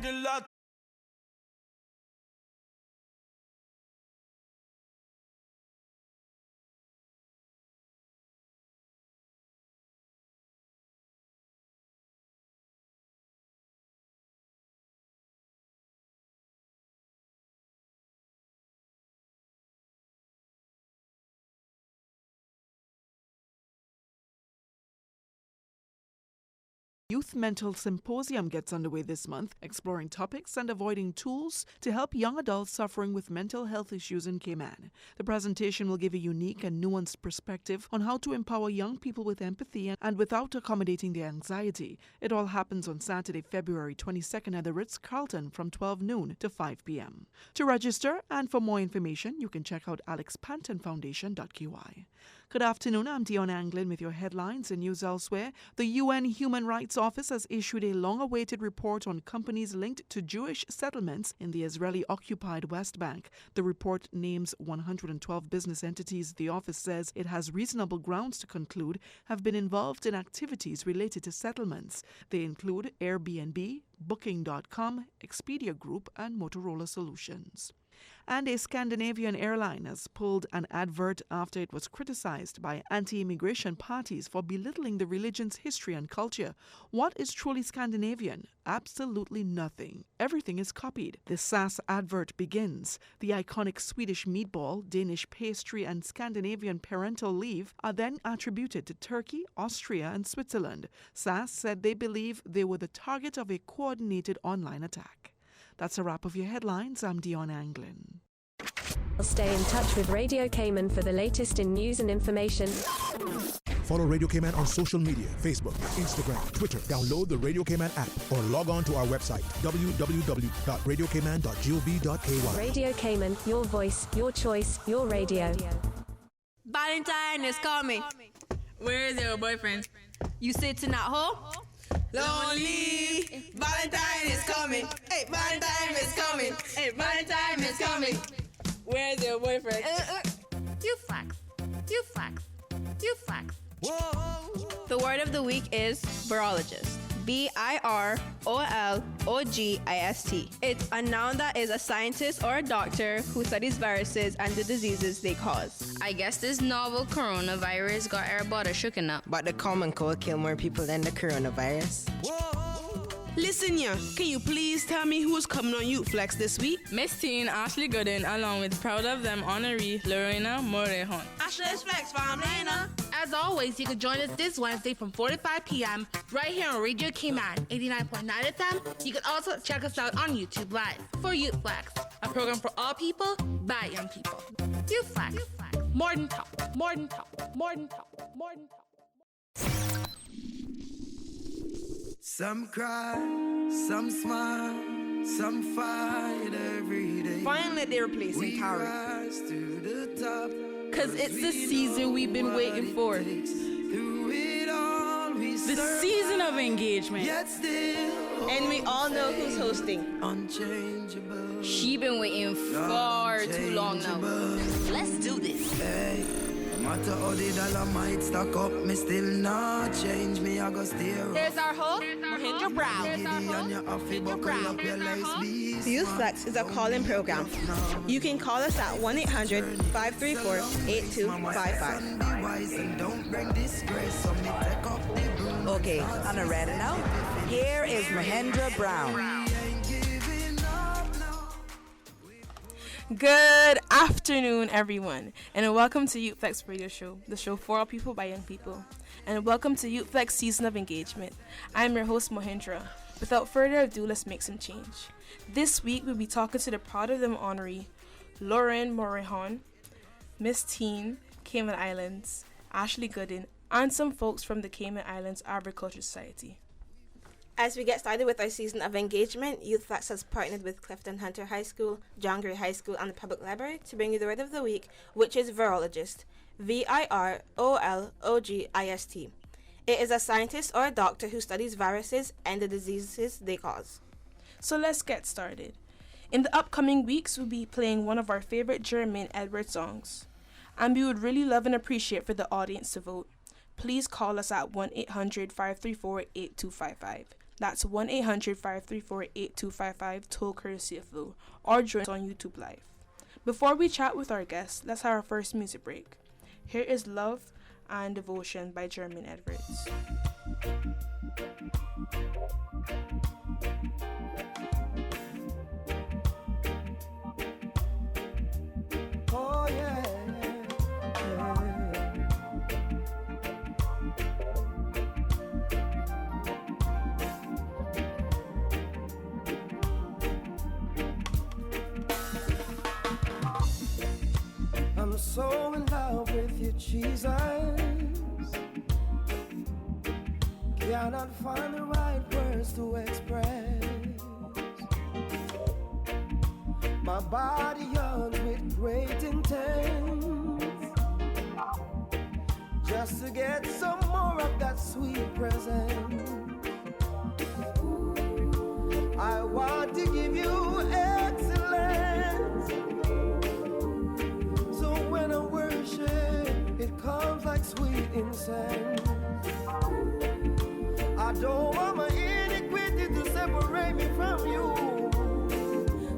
angle. Youth Mental Symposium gets underway this month, exploring topics and avoiding tools to help young adults suffering with mental health issues in Cayman. The presentation will give a unique and nuanced perspective on how to empower young people with empathy and without accommodating their anxiety. It all happens on Saturday, February 22nd at the Ritz-Carlton from 12 noon to 5 p.m. To register and for more information, you can check out alexpantonfoundation.ky. Good afternoon, I'm Dion Anglin with your headlines and news elsewhere. The UN Human Rights Office has issued a long-awaited report on companies linked to Jewish settlements in the Israeli-occupied West Bank. The report names 112 business entities the office says it has reasonable grounds to conclude have been involved in activities related to settlements. They include Airbnb, Booking.com, Expedia Group, and Motorola Solutions. And a Scandinavian airline has pulled an advert after it was criticized by anti-immigration parties for belittling the religion's history and culture. What is truly Scandinavian? Absolutely nothing. Everything is copied. The SAS advert begins. The iconic Swedish meatball, Danish pastry, and Scandinavian parental leave are then attributed to Turkey, Austria, and Switzerland. SAS said they believe they were the target of a coordinated online attack. That's a wrap of your headlines. I'm Dion Anglin. Stay in touch with Radio Cayman for the latest in news and information. Follow Radio Cayman on social media, Facebook, Instagram, Twitter. Download the Radio Cayman app or log on to our website, www.radiocayman.gov.ky. Radio Cayman, your voice, your choice, your radio. Valentine is coming. Where is your boyfriend? You sitting at home? Lonely. Valentine is coming. Hey, Valentine is coming. Hey, Valentine is coming. Where is your boyfriend? You flex. You flex. You flex. Whoa. The word of the week is virologist. virologist. It's a noun that is a scientist or a doctor who studies viruses and the diseases they cause. I guess this novel coronavirus got everybody shooken up. But the common cold kill more people than the coronavirus. Whoa. Listen, yeah, can you please tell me who's coming on Youth Flex this week? Miss Teen Ashley Gooden, along with proud of them honoree Lorena Morejon. Ashley's Flex from Lena. As always, you can join us this Wednesday from 4 to 5 p.m. right here on Radio Cayman 89.9 FM. You can also check us out on YouTube Live for Youth Flex, a program for all people by young people. Youth Flex. More than talk. More than talk. More than talk. More than talk. Some cry, some smile, some fight every day. Finally, they're replacing Tariq. Cause it's the season we've been waiting for. The season of engagement. And we all know who's hosting. Unchangeable. She been waiting far too long now. Let's do this. Hey, no matter how the dollar might stack up, me still not change. Me I go steer up. Here's our host, Mahindra Brown. Youth Flex is a call-in program. You can call us at 1-800-534-8255. Okay, on a ready now? Here is Mahendra Brown. Good afternoon, everyone, and welcome to Youth Flex Radio Show, the show for all people by young people. And welcome to Youth Flex Season of Engagement. I'm your host, Mohindra. Without further ado, let's make some change. This week, we'll be talking to the Proud of Them honoree, Lauren Morejon, Miss Teen, Cayman Islands, Ashley Gooden, and some folks from the Cayman Islands Agriculture Society. As we get started with our season of engagement, Youth Flex has partnered with Clifton Hunter High School, John Gray High School, and the Public Library to bring you the word of the week, which is virologist. virologist. It is a scientist or a doctor who studies viruses and the diseases they cause. So let's get started. In the upcoming weeks, we'll be playing one of our favorite Jermaine Edwards songs. And we would really love and appreciate for the audience to vote. Please call us at 1-800-534-8255. That's 1-800-534-8255, toll courtesy of Lou, or join us on YouTube Live. Before we chat with our guests, let's have our first music break. Here is Love and Devotion by Jermaine Edwards. Oh yeah, I'm so in love with you, Jesus. Cannot find the right words to express. My body yearns with great intent, just to get some more of that sweet presence. I want to give you excellence, so when I worship, it comes like sweet incense. I don't want my iniquity to separate me from you,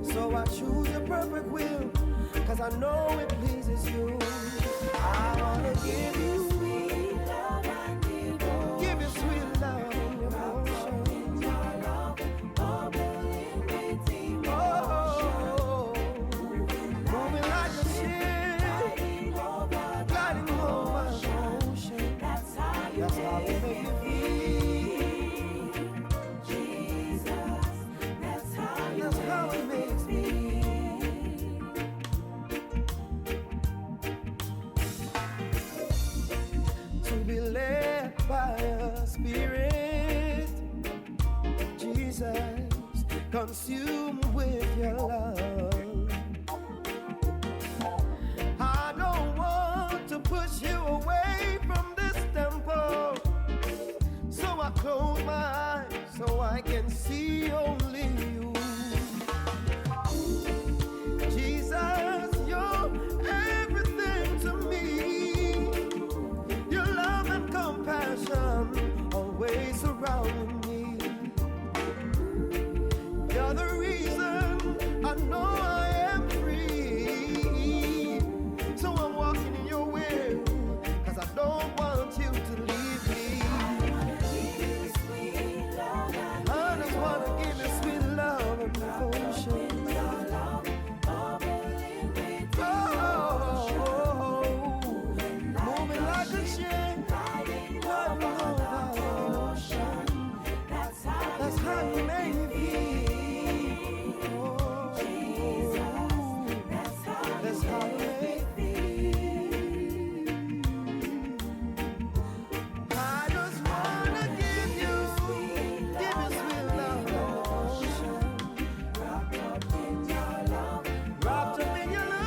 so I choose your perfect will, cause I know it pleases you. I wanna give you sweet love and devotion. Give you sweet love and devotion. Your love bubbling with emotion. Moving like a ship, gliding over the ocean. That's how you make me feel. Jesus, that's how it makes me. To be led by a spirit, Jesus, consumed with your love. I don't want to push you away from this temple, so I close my eyes so I can see only you. Jesus, you're everything to me. Your love and compassion always surrounding me. You're the reason I know I am free. So I'm walking in your will, cause I don't want you to leave me. I just wanna give you sweet love and devotion. Moving like a ship, gliding over the ocean. That's how you make me feel. Oh, that's how you make me feel. I just wanna give you sweet love and devotion. Wrapped up in your love, wrapped up in your love.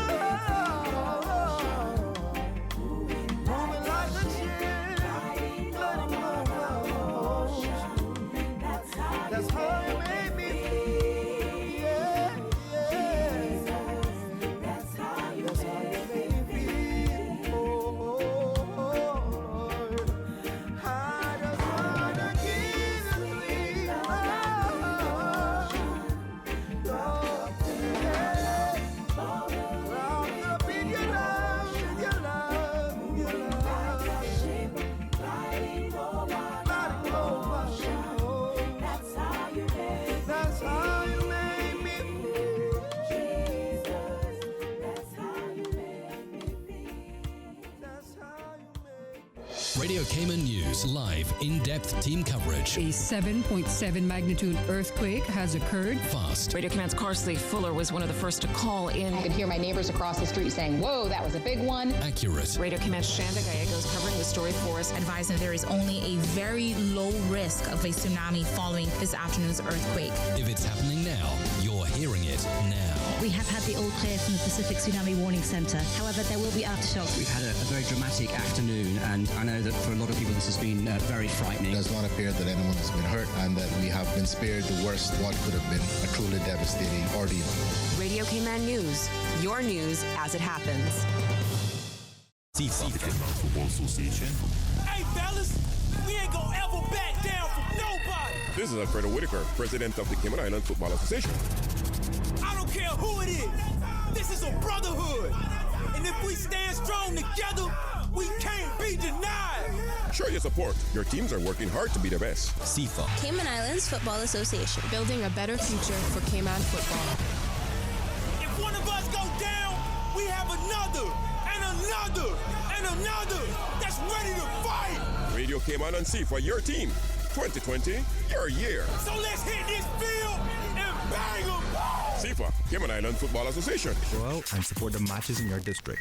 Moving like a ship, gliding over the ocean. That's how you make me feel. Yeah, yeah. That's how you make me feel. Oh, I just wanna give you sweet love. Wrapped up in your love, your love, your love. Gliding over the ocean. That's how you make me feel. Jesus, that's how you make me feel. That's how you make me. Radio Cayman News, live, in-depth team coverage. A 7.7 magnitude earthquake has occurred. Fast. Radio Command's Carsley Fuller was one of the first to call in. I could hear my neighbors across the street saying, whoa, that was a big one. Accurate. Radio Command's Shanda Gallego is covering the story for us. Advising there is only a very low risk of a tsunami following this afternoon's earthquake. If it's happening now, you're hearing it now. We have had the all clear from the Pacific Tsunami Warning Center. However, there will be aftershocks. We've had a very dramatic afternoon, and I know that for a lot of people this has been very frightening. It does not appear that anyone has been hurt and that we have been spared the worst, what could have been a truly devastating ordeal. Radio Cayman News, your news as it happens. Football Association. Hey, fellas, We ain't gonna ever back down from nobody. This is Alfredo Whitaker, president of the Cayman Islands Football Association. I don't care who it is. This is a brotherhood. And if we stand strong together, we can't be denied. Show your support. Your teams are working hard to be the best. CIFA. Cayman Islands Football Association. Building a better future for Cayman football. If one of us go down, we have another, and another, and another that's ready to fight. Radio Cayman and CIFA, your team. 2020, your year. So let's hit this field and bang them. CIFA, Cayman Island Football Association. Go out and support the matches in your district.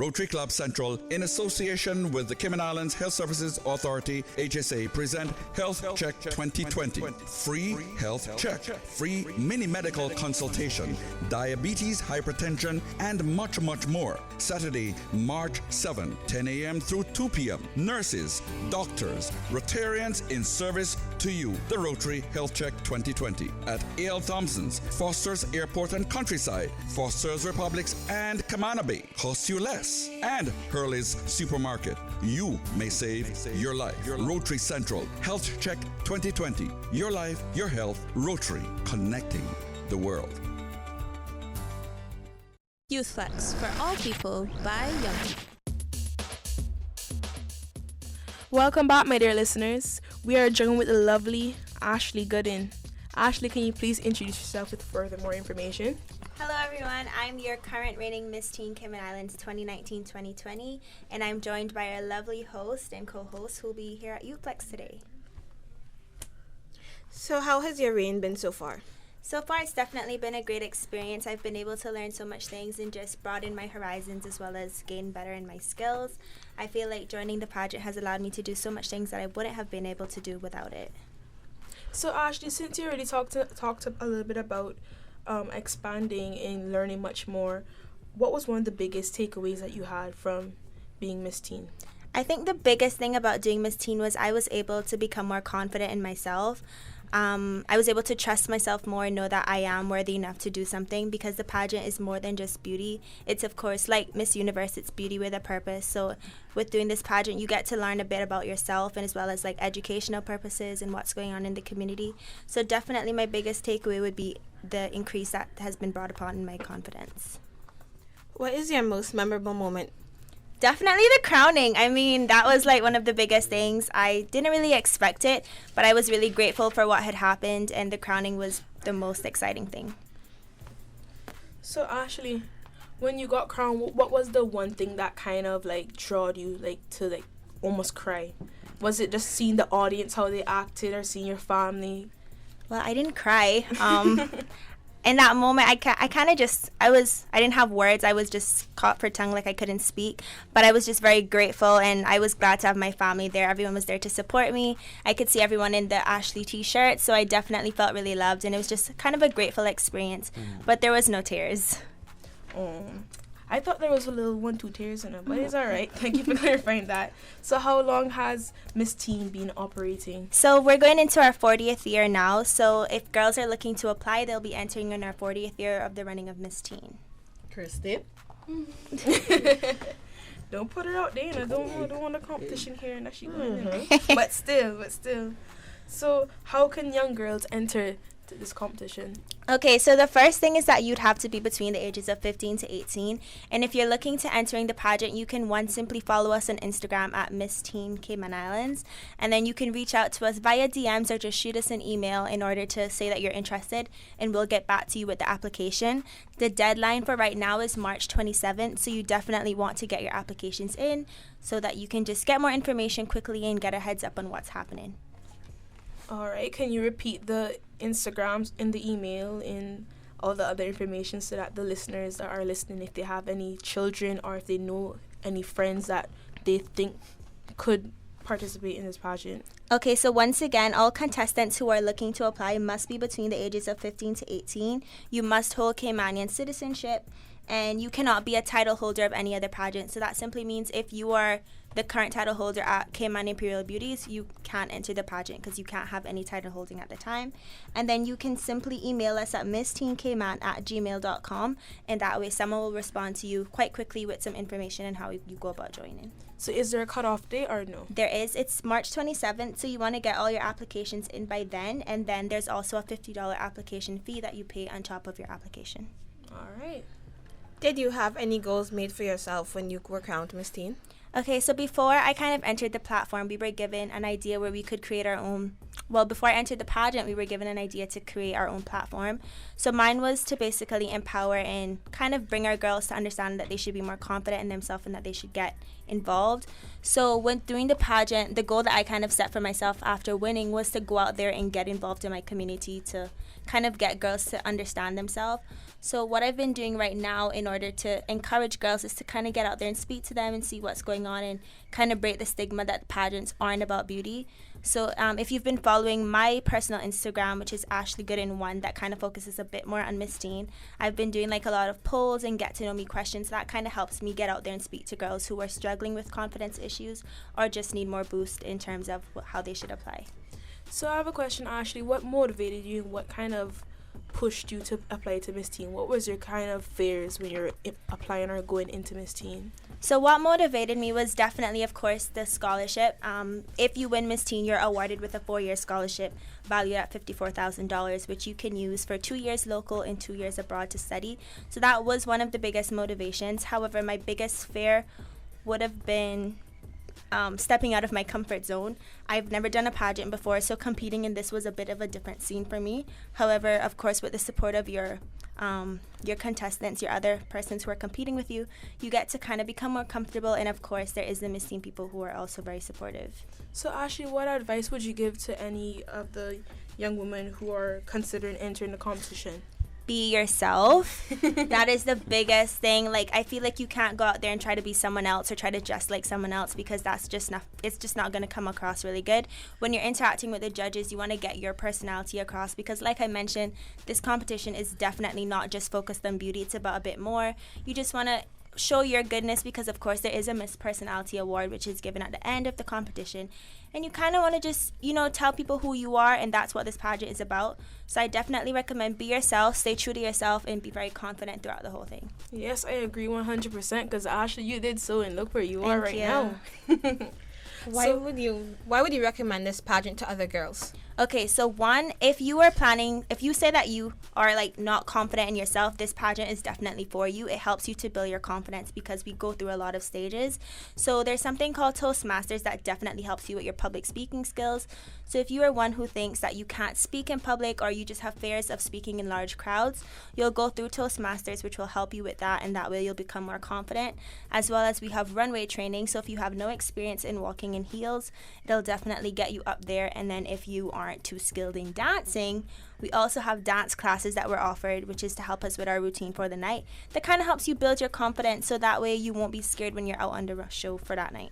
Rotary Club Central, in association with the Cayman Islands Health Services Authority, HSA, present Health Check 2020. Free health check, free mini medical consultation, diabetes, hypertension, and much, much more. Saturday, March 7, 10 a.m. through 2 p.m. Nurses, doctors, Rotarians in service to you. The Rotary Health Check 2020 at A.L. Thompson's, Foster's Airport and Countryside, Foster's Republics, and Camana Bay. Cost you less. And Hurley's Supermarket. You may save your life. Rotary Central Health Check 2020. Your life, your health. Rotary, connecting the world. Youth Flex for all people by young people. Welcome back, my dear listeners. We are joined with the lovely Ashley Gooden. Ashley, can you please introduce yourself with further more information? Hello everyone, I'm your current reigning Miss Teen Cayman Islands 2019-2020, and I'm joined by our lovely host and co-host who will be here at Youthflex today. So how has your reign been so far? So far, it's definitely been a great experience. I've been able to learn so much things and just broaden my horizons as well as gain better in my skills. I feel like joining the pageant has allowed me to do so much things that I wouldn't have been able to do without it. So Ashley, since you already talked a little bit about expanding and learning much more, what was one of the biggest takeaways that you had from being Miss Teen? I think the biggest thing about doing Miss Teen was I was able to become more confident in myself. I was able to trust myself more and know that I am worthy enough to do something, because the pageant is more than just beauty. It's, of course, like Miss Universe, it's beauty with a purpose. So with doing this pageant, you get to learn a bit about yourself, and as well as like educational purposes and what's going on in the community. So definitely my biggest takeaway would be the increase that has been brought upon in my confidence. What is your most memorable moment? Definitely the crowning. I mean, that was like one of the biggest things. I didn't really expect it, but I was really grateful for what had happened, and the crowning was the most exciting thing. So Ashley, when you got crowned, what was the one thing that kind of like drawed you like to like almost cry? Was it just seeing the audience, how they acted, or seeing your family? Well, I didn't cry. In that moment, I didn't have words. I was just caught for tongue, like I couldn't speak. But I was just very grateful, and I was glad to have my family there. Everyone was there to support me. I could see everyone in the Ashley t-shirt, so I definitely felt really loved, and it was just kind of a grateful experience. But there was no tears. I thought there was a little 1-2 tears in it, but it's all right. Thank you for clarifying that. So how long has Miss Teen been operating? So we're going into our 40th year now. So if girls are looking to apply, they'll be entering in our 40th year of the running of Miss Teen. Christy? Don't put her out there. I don't want a competition here, and that she going, But still. So how can young girls enter this competition? Okay, so the first thing is that you'd have to be between the ages of 15 to 18, and if you're looking to entering the pageant, you can simply follow us on Instagram at Miss Teen Cayman Islands, and then you can reach out to us via DMs or just shoot us an email in order to say that you're interested, and we'll get back to you with the application. The deadline for right now is March 27th, so you definitely want to get your applications in so that you can just get more information quickly and get a heads up on what's happening. All right, can you repeat the Instagrams in the email and all the other information so that the listeners that are listening, if they have any children or if they know any friends that they think could participate in this pageant? Okay, so once again, all contestants who are looking to apply must be between the ages of 15 to 18. You must hold Caymanian citizenship, and you cannot be a title holder of any other pageant. So that simply means if you are the current title holder at Cayman Imperial Beauties, you can't enter the pageant because you can't have any title holding at the time. And then you can simply email us at missteencayman@gmail.com, and that way someone will respond to you quite quickly with some information on how you go about joining. So is there a cutoff date or no? There is. It's March 27th, so you want to get all your applications in by then, and then there's also a $50 application fee that you pay on top of your application. All right. Did you have any goals made for yourself when you were crowned Miss Teen? Okay, so before I kind of entered the platform, we were given an idea where we could create our own. Well, before I entered the pageant, we were given an idea to create our own platform. So mine was to basically empower and kind of bring our girls to understand that they should be more confident in themselves and that they should get involved. So when doing the pageant, the goal that I kind of set for myself after winning was to go out there and get involved in my community to kind of get girls to understand themselves. So what I've been doing right now in order to encourage girls is to kind of get out there and speak to them and see what's going on and kind of break the stigma that pageants aren't about beauty. So if you've been following my personal Instagram, which is Ashley Gooden1, that kind of focuses a bit more on Miss Teen, I've been doing like a lot of polls and get to know me questions. That kind of helps me get out there and speak to girls who are struggling with confidence issues or just need more boost in terms of how they should apply. So I have a question, Ashley. What motivated you? What kind of pushed you to apply to Miss Teen? What was your kind of fears when you're applying or going into Miss Teen? So what motivated me was definitely, of course, the scholarship. If you win Miss Teen, you're awarded with a 4-year scholarship valued at $54,000, which you can use for 2 years local and 2 years abroad to study. So that was one of the biggest motivations. However, my biggest fear would have been stepping out of my comfort zone. I've never done a pageant before, so competing in this was a bit of a different scene for me. However, of course, with the support of your contestants, your other persons who are competing with you, you get to kind of become more comfortable. And of course, there is the Miss Teen people who are also very supportive. So Ashley, what advice would you give to any of the young women who are considering entering the competition? Be yourself. That is the biggest thing. Like, I feel like you can't go out there and try to be someone else or try to dress like someone else, because that's just not, it's just not going to come across really good. When you're interacting with the judges, you want to get your personality across, because like I mentioned, this competition is definitely not just focused on beauty. It's about a bit more. You just want to show your goodness, because of course there is a Miss Personality Award which is given at the end of the competition, and you kind of want to just, you know, tell people who you are, and that's what this pageant is about. So I definitely recommend be yourself, stay true to yourself, and be very confident throughout the whole thing. Yes, I agree 100%, because Ashley, you did so, and look where you are right now. Why would you recommend this pageant to other girls? Okay, so one, if you say that you are like not confident in yourself, this pageant is definitely for you. It helps you to build your confidence because we go through a lot of stages. So there's something called Toastmasters that definitely helps you with your public speaking skills. So if you are one who thinks that you can't speak in public, or you just have fears of speaking in large crowds, you'll go through Toastmasters, which will help you with that, and that way you'll become more confident. As well as we have runway training, so if you have no experience in walking in heels, it'll definitely get you up there. And then if you aren't too skilled in dancing, we also have dance classes that we're offered, which is to help us with our routine for the night. That kind of helps you build your confidence, so that way you won't be scared when you're out on the show for that night.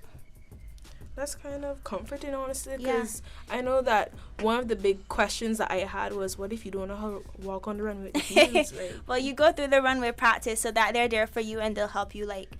That's kind of comforting, honestly, because I know that one of the big questions that I had was, what if you don't know how to walk on the runway with the heels? Well, you go through the runway practice, so that they're there for you, and they'll help you. Like,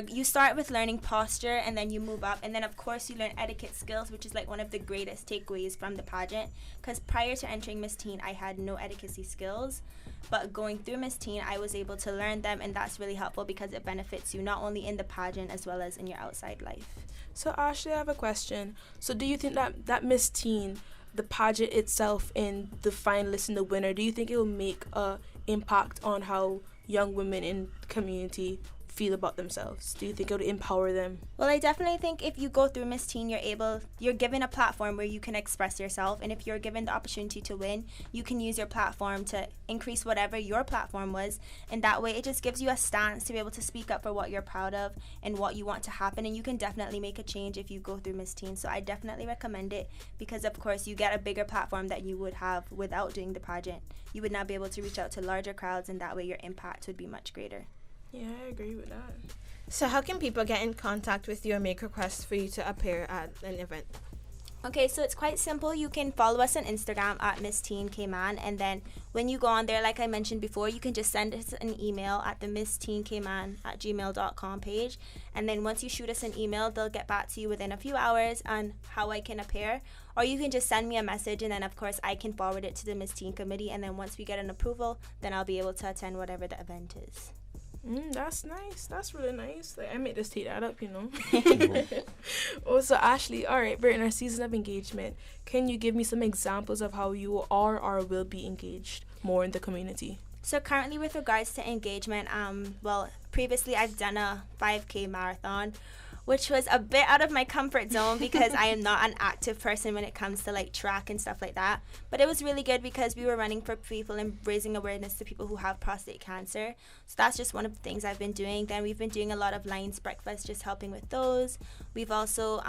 you start with learning posture, and then you move up, and then of course you learn etiquette skills, which is like one of the greatest takeaways from the pageant, because prior to entering Miss Teen, I had no etiquette skills. But going through Miss Teen, I was able to learn them, and that's really helpful because it benefits you not only in the pageant as well as in your outside life. So Ashley, I have a question. So do you think that Miss Teen, the pageant itself and the finalists and the winner, do you think it will make an impact on how young women in the community feel about themselves? Do you think it would empower them? Well, I definitely think if you go through Miss Teen, you're given a platform where you can express yourself, and if you're given the opportunity to win, you can use your platform to increase whatever your platform was, and that way it just gives you a stance to be able to speak up for what you're proud of and what you want to happen, and you can definitely make a change if you go through Miss Teen. So I definitely recommend it, because of course you get a bigger platform that you would have without doing the pageant. You would not be able to reach out to larger crowds, and that way your impact would be much greater. Yeah, I agree with that. So how can people get in contact with you or make requests for you to appear at an event? Okay, so it's quite simple. You can follow us on Instagram at Miss Teen Cayman, and then when you go on there, like I mentioned before, you can just send us an email at the missteencayman@gmail.com page, and then once you shoot us an email, they'll get back to you within a few hours on how I can appear, or you can just send me a message, and then of course I can forward it to the Miss Teen Committee, and then once we get an approval, then I'll be able to attend whatever the event is. That's nice. That's really nice. Like, I may just take that up, you know. Also, Ashley, all right, we're in our season of engagement. Can you give me some examples of how you are or will be engaged more in the community? So currently with regards to engagement, previously I've done a 5K marathon, which was a bit out of my comfort zone because I am not an active person when it comes to like track and stuff like that. But it was really good because we were running for people and raising awareness to people who have prostate cancer. So that's just one of the things I've been doing. Then we've been doing a lot of Lions Breakfast, just helping with those. We've also,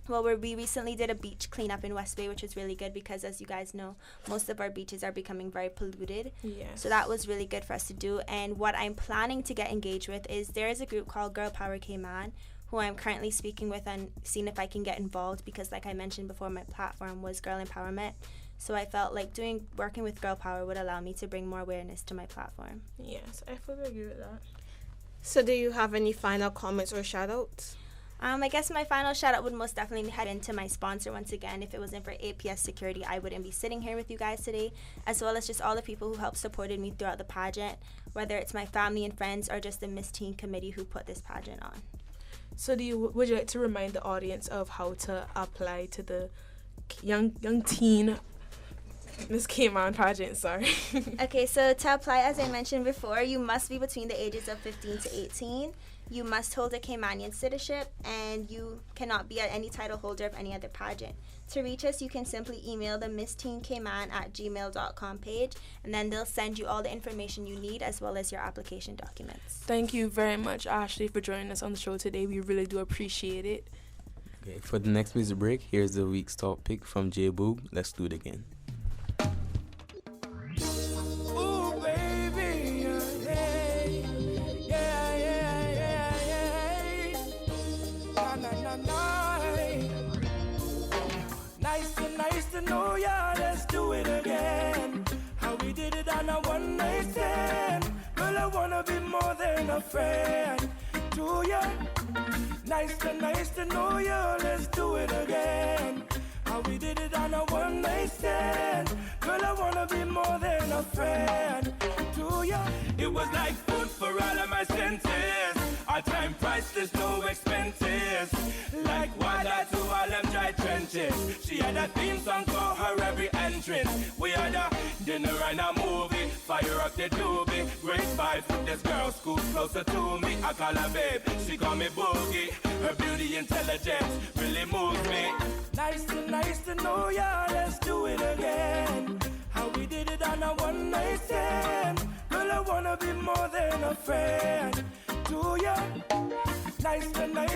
we recently did a beach cleanup in West Bay, which was really good because, as you guys know, most of our beaches are becoming very polluted. Yes. So that was really good for us to do. And what I'm planning to get engaged with is there is a group called Girl Power Cayman, who I'm currently speaking with and seeing if I can get involved because, like I mentioned before, my platform was girl empowerment. So I felt like working with Girl Power would allow me to bring more awareness to my platform. Yes, I fully agree with that. So do you have any final comments or shout-outs? I guess my final shout-out would most definitely head into my sponsor once again. If it wasn't for APS Security, I wouldn't be sitting here with you guys today, as well as just all the people who helped supported me throughout the pageant, whether it's my family and friends or just the Miss Teen Committee who put this pageant on. So would you like to remind the audience of how to apply to the young teen Miss Cayman pageant, sorry. Okay, so to apply, as I mentioned before, you must be between the ages of 15 to 18. You must hold a Caymanian citizenship, and you cannot be any title holder of any other pageant. To reach us, you can simply email the missteencayman@gmail.com page, and then they'll send you all the information you need as well as your application documents. Thank you very much, Ashley, for joining us on the show today. We really do appreciate it. Okay, for the next music break, here's the week's top pick from J Boog. Let's do it again. Nice to know ya, let's do it again. How we did it on a one night stand. Girl, I wanna be more than a friend to ya. Nice to know ya, let's do it again. How we did it on a one night stand. Girl, I wanna be more than a friend to ya. It was like food for all of my senses. Our time priceless, no expenses. Like water to all them dry trenches. She had a theme song for her every entrance. We had a dinner and a movie. Fire up the doobie. Great vibes with this girl, scoot closer to me. I call her babe, she call me Boogie. Her beauty intelligence really moves me. Nice to know ya, let's do it again. How we did it on a one night stand. Girl, I wanna be more than a friend to ya. Nice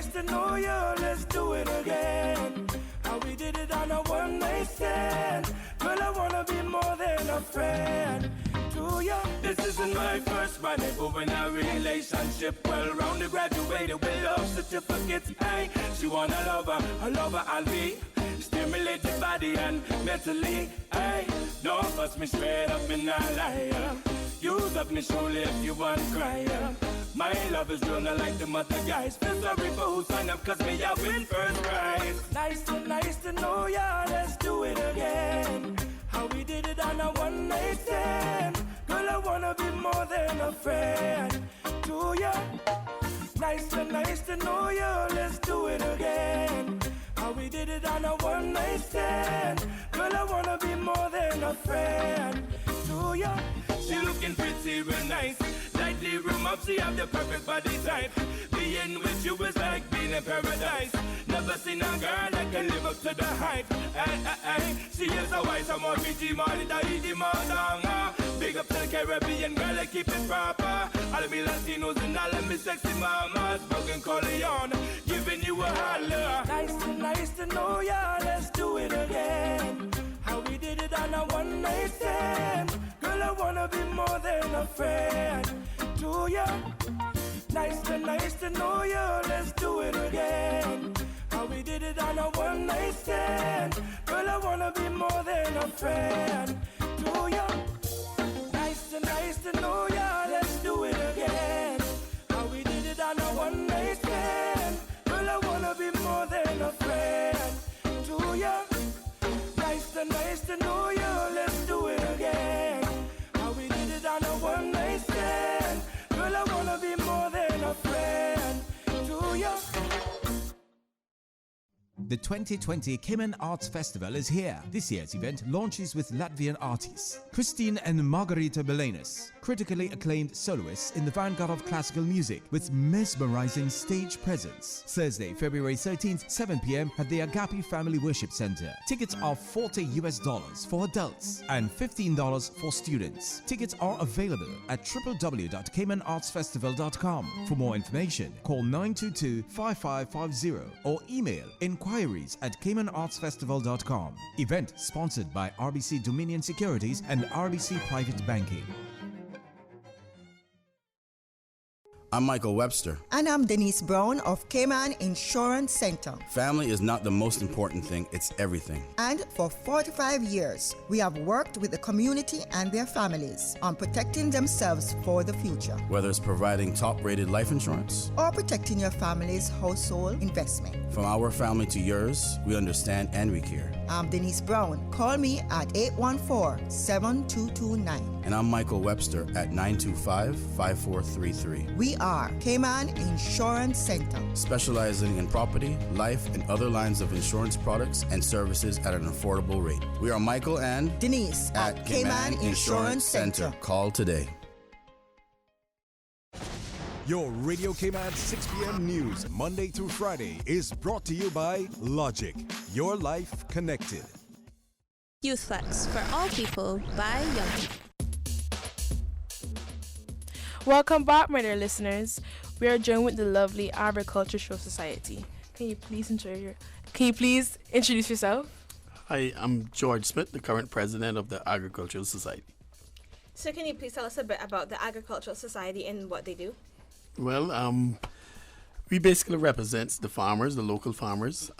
to know ya, let's do it again. How we did it on a one night stand. Girl, I wanna be more than a friend to ya. This isn't my first rendezvous in a relationship. Well rounded, graduated with love certificates. Hey, she want a lover I'll be. Stimulate the body and mentally. Hey, don't fuss me straight up in a liar. Use up me surely if you want cry. My love is real, not like the other guys. Feel sorry for who signed up, cause me I win first prize. Nice to know ya, let's do it again. How we did it on a one night stand. Girl, I wanna be more than a friend to ya. Nice to know ya, let's do it again. How we did it on a one night stand. Girl, I wanna be more than a friend to ya. She looking pretty real nice. Lightly room up, she have the perfect body type. Being with you is like being in paradise. Never seen a girl that can live up to the hype. Ay. She is a white, some more BG money, that eat the mother. Big up to the Caribbean girl, I keep it proper. All me Latinos and all of me sexy mamas. Broken Corleone, giving you a holler. Nice to know ya, let's do it again. How we did it on a one night stand. Girl, I wanna be more than a friend to ya. Nice to know ya, let's do it again. How we did it on a one night stand. Girl, I wanna be more than a friend to you. Nice to know ya. Let's do it again. How we did it on a one night stand. Girl, I wanna be more than a friend to ya. Nice to know ya. Let's do it again. How we did it on a one night stand. Girl, I wanna be more than a friend to ya. The 2020 Cayman Arts Festival is here. This year's event launches with Latvian artists Christine and Margarita Belenis, critically acclaimed soloists in the vanguard of classical music with mesmerizing stage presence. Thursday, February 13th, 7 p.m. at the Agape Family Worship Center. Tickets are $40 for adults and $15 for students. Tickets are available at www.caymanartsfestival.com. For more information, call 922-5550 or email inquiries at caymanartsfestival.com. Event sponsored by RBC Dominion Securities and RBC Private Banking. I'm Michael Webster. And I'm Denise Brown of Cayman Insurance Center. Family is not the most important thing, it's everything. And for 45 years, we have worked with the community and their families on protecting themselves for the future. Whether it's providing top-rated life insurance or protecting your family's household investment. From our family to yours, we understand and we care. I'm Denise Brown. Call me at 814-7229. And I'm Michael Webster at 925-5433. We are Cayman Insurance Center, specializing in property, life, and other lines of insurance products and services at an affordable rate. We are Michael and Denise at Cayman Insurance Center. Call today. Your Radio Cayman 6 p.m. news, Monday through Friday, is brought to you by Logic. Your life connected. Youth Flex for all people by young people. Welcome back, my dear listeners. We are joined with the lovely Agricultural Society. Can you please introduce yourself? Hi, I'm George Smith, the current president of the Agricultural Society. So can you please tell us a bit about the Agricultural Society and what they do? Well, we basically represent the farmers, the local farmers.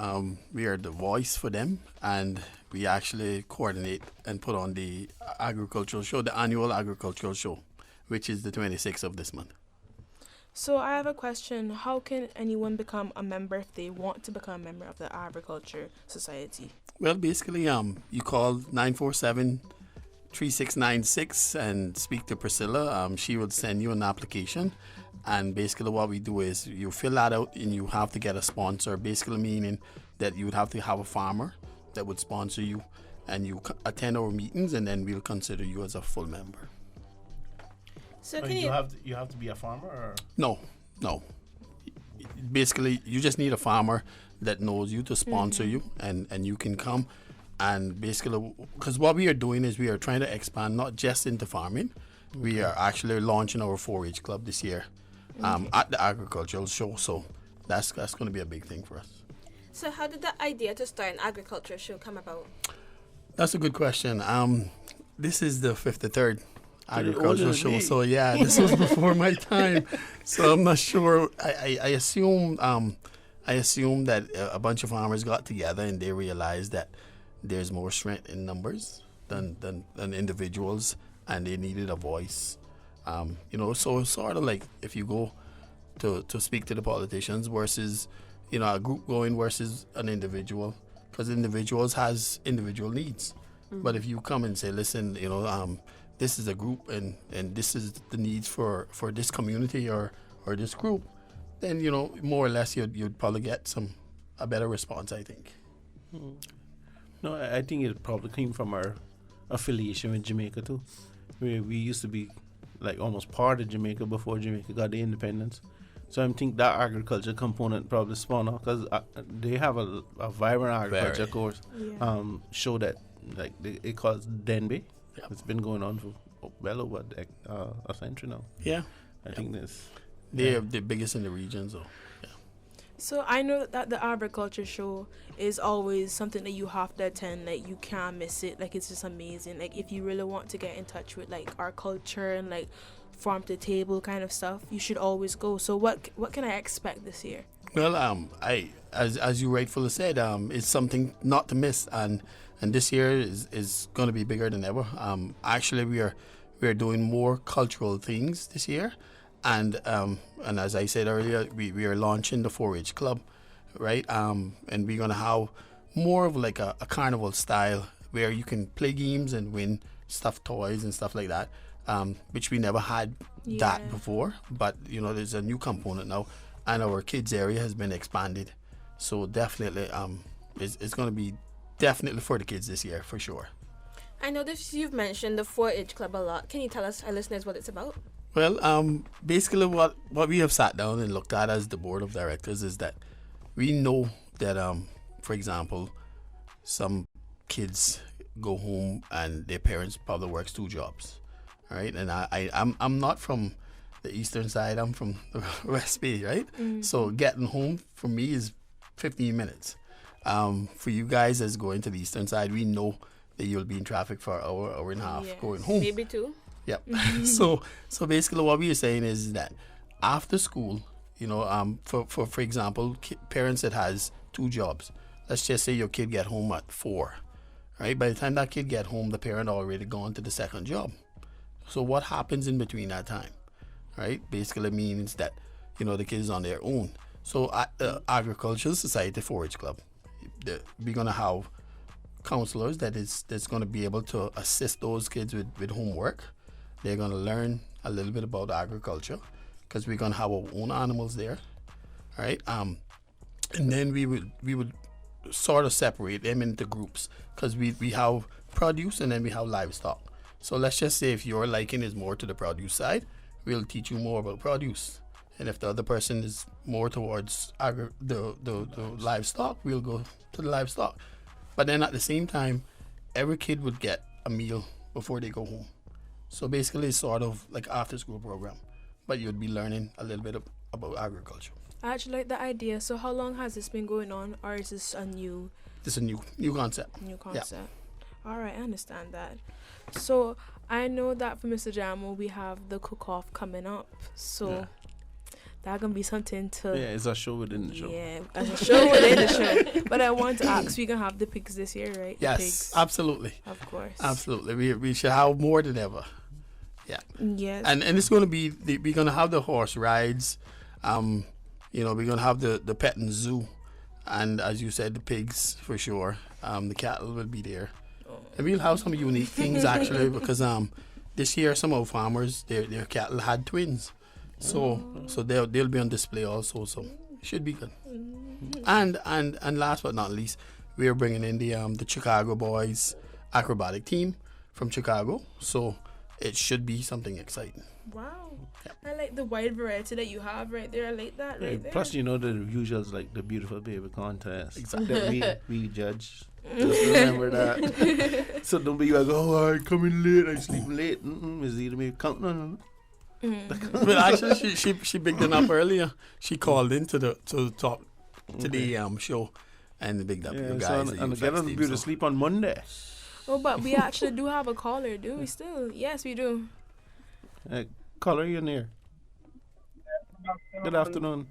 We are the voice for them, and we actually coordinate and put on the agricultural show, the annual agricultural show, which is the 26th of this month. So I have a question. How can anyone become a member if they want to become a member of the Agriculture Society? Well, basically, you call 947-3696 and speak to Priscilla. She will send you an application. And basically what we do is you fill that out and you have to get a sponsor, basically meaning that you would have to have a farmer that would sponsor you, and you attend our meetings, and then we'll consider you as a full member. So can you have to be a farmer? Or? No. Basically, you just need a farmer that knows you to sponsor you, and you can come. And basically, because what we are doing is we are trying to expand not just into farming. We are actually launching our 4-H club this year at the agricultural show. So that's going to be a big thing for us. So how did the idea to start an agriculture show come about? That's a good question. This is the 53rd agricultural show. So yeah, this was before my time. So I'm not sure. I assume that a bunch of farmers got together and they realized that there's more strength in numbers than individuals, and they needed a voice. So it's sort of like if you go to speak to the politicians versus, a group going versus an individual, because individuals has individual needs. Mm-hmm. But if you come and say, listen, this is a group and this is the needs for this community or this group, then, more or less you'd probably get a better response, I think. Mm-hmm. No, I think it probably came from our affiliation with Jamaica too. We used to be like almost part of Jamaica before Jamaica got the independence. So I think that agriculture component probably spawned off, because they have a vibrant agriculture course show that it calls Denby. Yep. It's been going on for well over a century now. Yeah, I think this. They're the biggest in the region, so. So I know that the agriculture show is always something that you have to attend. Like, you can't miss it. Like, it's just amazing. Like, if you really want to get in touch with like our culture and like farm to table kind of stuff, you should always go. So what can I expect this year? Well, as you rightfully said, it's something not to miss, and this year is going to be bigger than ever. Actually, we are doing more cultural things this year, and as I said earlier, we are launching the 4-H Club, right? And we're going to have more of like a carnival style where you can play games and win stuffed toys and stuff like that, which we never had that before. But there's a new component now, and our kids area has been expanded. So definitely, it's going to be definitely for the kids this year for sure. I noticed you've mentioned the 4-H Club a lot. Can you tell us, our listeners, what it's about? Well, basically what we have sat down and looked at as the board of directors is that we know that, for example, some kids go home and their parents probably works 2 jobs, right? And I'm not from the eastern side. I'm from the West Bay, right? Mm-hmm. So getting home for me is 15 minutes. For you guys that's going to the eastern side, we know that you'll be in traffic for an hour and a half going home. Maybe 2. Yep. So basically what we are saying is that after school, for example, parents that has 2 jobs, let's just say your kid get home at 4, right? By the time that kid get home, the parent already gone to the second job. So what happens in between that time, right? Basically means that, the kid is on their own. So at the Agricultural Society 4-H Club, we're going to have counselors that's going to be able to assist those kids with homework. They're going to learn a little bit about agriculture because we're going to have our own animals there, right? And then we would sort of separate them into groups because we have produce and then we have livestock. So let's just say if your liking is more to the produce side, we'll teach you more about produce. And if the other person is more towards the livestock, we'll go to the livestock. But then at the same time, every kid would get a meal before they go home. So basically it's sort of like after school program, but you'd be learning a little bit about agriculture. I actually like the idea. So how long has this been going on, or is this a new? This is a new concept. New concept. Yeah. All right, I understand that. So I know that for Mr. Jamo, we have the cook-off coming up. So that's gonna be something to. Yeah, it's a show within the show. Yeah, it's a show within the show. But I want to ask, we can have the pigs this year, right? Yes, the pigs. Absolutely. Of course. Absolutely. We should have more than ever. Yeah. Yes. And it's going to be we're going to have the horse rides. We're going to have the pet and zoo, and as you said, the pigs for sure. The cattle will be there, and we'll have some unique things actually because this year some of our farmers their cattle had twins, so they'll be on display also. So it should be good. And last but not least, we are bringing in the Chicago Boys acrobatic team from Chicago. So it should be something exciting. Wow. Yep. I like the wide variety that you have right there. I like that right there. Plus, the usuals like the Beautiful Baby contest. Exactly. That we judge. Just remember that. So don't be like, I come in late, I sleep late. Is either me counting on But actually, she bigged it up earlier. She called in to talk to the show and bigged up you guys. So and get on the to sleep on Monday. Oh, but we actually do have a caller, do we still? Yes, we do. Caller, you're near. Good afternoon.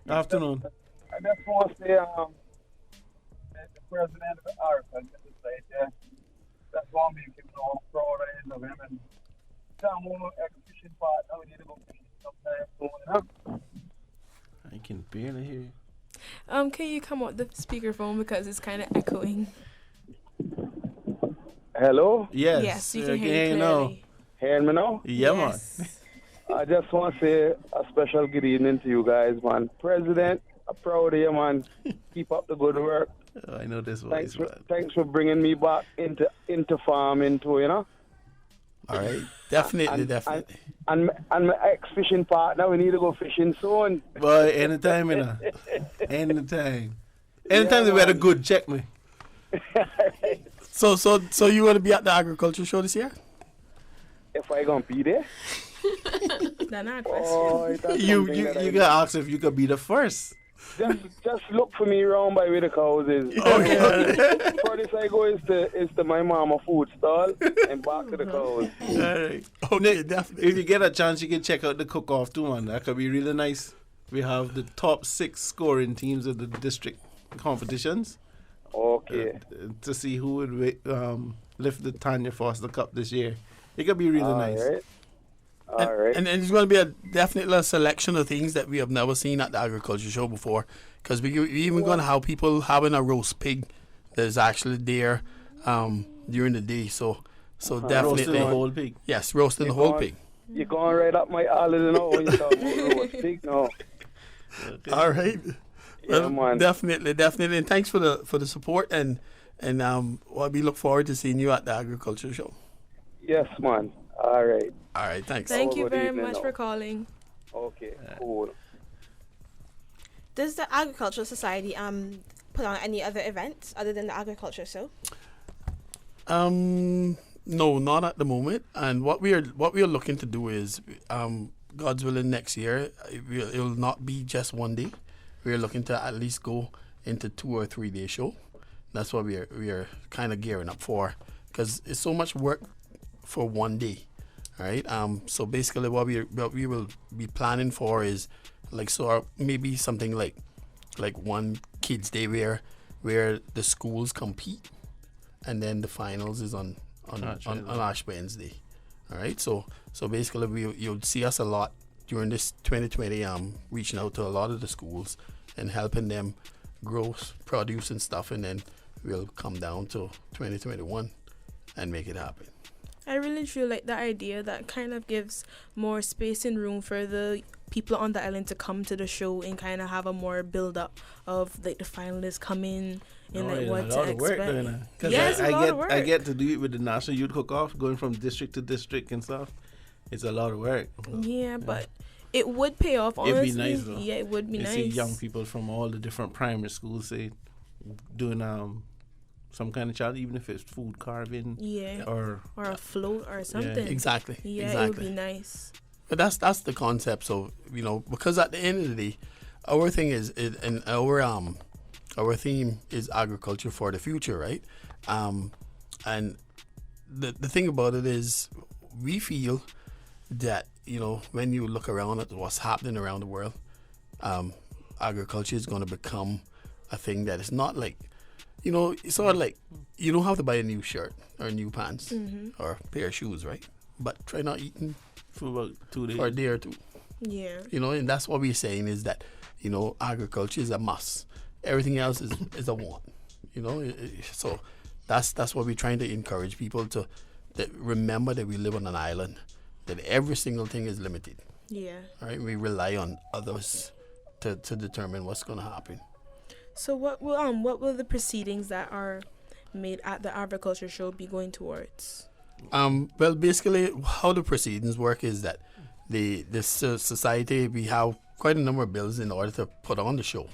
Afternoon. I just want to say, the president of the Arts, I just say that's why I'm being all proud of him and some more exhibition part. Now we need to go sometime soon. I can barely hear you. Can you come out the speakerphone because it's kind of echoing? Hello? Yes, you can hear you clearly. Hearing me now? Yeah, yes. Man. I just want to say a special good evening to you guys, man. President, I'm proud of you, man. Keep up the good work. Oh, I know this voice. Thanks for bringing me back into farming too, All right, definitely. And my ex-fishing partner, we need to go fishing soon. Boy, anytime, anytime. Anytime they wear a good, check me. So you want to be at the agriculture show this year? If I gonna be there? That's not a question. You gotta ask if you could be the first. Just look for me around by where the cows is. Okay. Furthest I go is to my mama food stall and back to the cows. All right. Okay, definitely. If you get a chance, you can check out the cook-off too, man. That could be really nice. We have the top 6 scoring teams of the district competitions. Okay. To see who would lift the Tanya Foster Cup this year. It could be really nice. Right. All right. And there's going to be a definitely a selection of things that we have never seen at the agriculture show before. Because we even going to have people having a roast pig that is actually there during the day. So definitely. Roasting the whole pig. Yes, roasting the whole pig. You're going right up my alley now when you talk about roast pig now. Okay. All right. Yeah, man. Definitely. And thanks for the support and we look forward to seeing you at the agriculture show. Yes, man. All right. Thanks. Thank you very much for calling. Okay, cool. Does the Agricultural Society put on any other events other than the agriculture show? No, not at the moment. And what we are looking to do is, God's willing, next year it will not be just one day. We are looking to at least go into 2 or 3 day show. That's what we are kind of gearing up for, because it's so much work for one day. All right. So basically, what we will be planning for is maybe something like one kids' day where the schools compete, and then the finals is on Ash Wednesday. All right. So basically, you'll see us a lot during this 2020. Reaching out to a lot of the schools and helping them grow produce and stuff, and then we'll come down to 2021 and make it happen. I really feel like the idea that kind of gives more space and room for the people on the island to come to the show and kind of have a more build up of the finalists coming and what to expect. Yes, I get to do it with the National Youth Cook-Off, going from district to district and stuff. It's a lot of work. Yeah, but it would pay off, honestly. It'd be nice, though. Yeah, it would be nice. See young people from all the different primary schools, say, doing some kind of challenge, even if it's food carving, or a float or something. Yeah. Exactly. It would be nice. But that's the concept. So because at the end of the day, our thing is and our theme is agriculture for the future, right? And the thing about it is, we feel that when you look around at what's happening around the world, agriculture is going to become a thing that is not like. It's sort of like you don't have to buy a new shirt or new pants or a pair of shoes, right? But try not eating for about 2 days or a day or two. Yeah. And that's what we're saying is that, agriculture is a must. Everything else is a want. So that's what we're trying to encourage people to remember that we live on an island, that every single thing is limited. Yeah. All right. We rely on others to determine what's going to happen. So what will the proceedings that are made at the agriculture show be going towards? Well, basically, how the proceedings work is that this society, we have quite a number of bills in order to put on the show.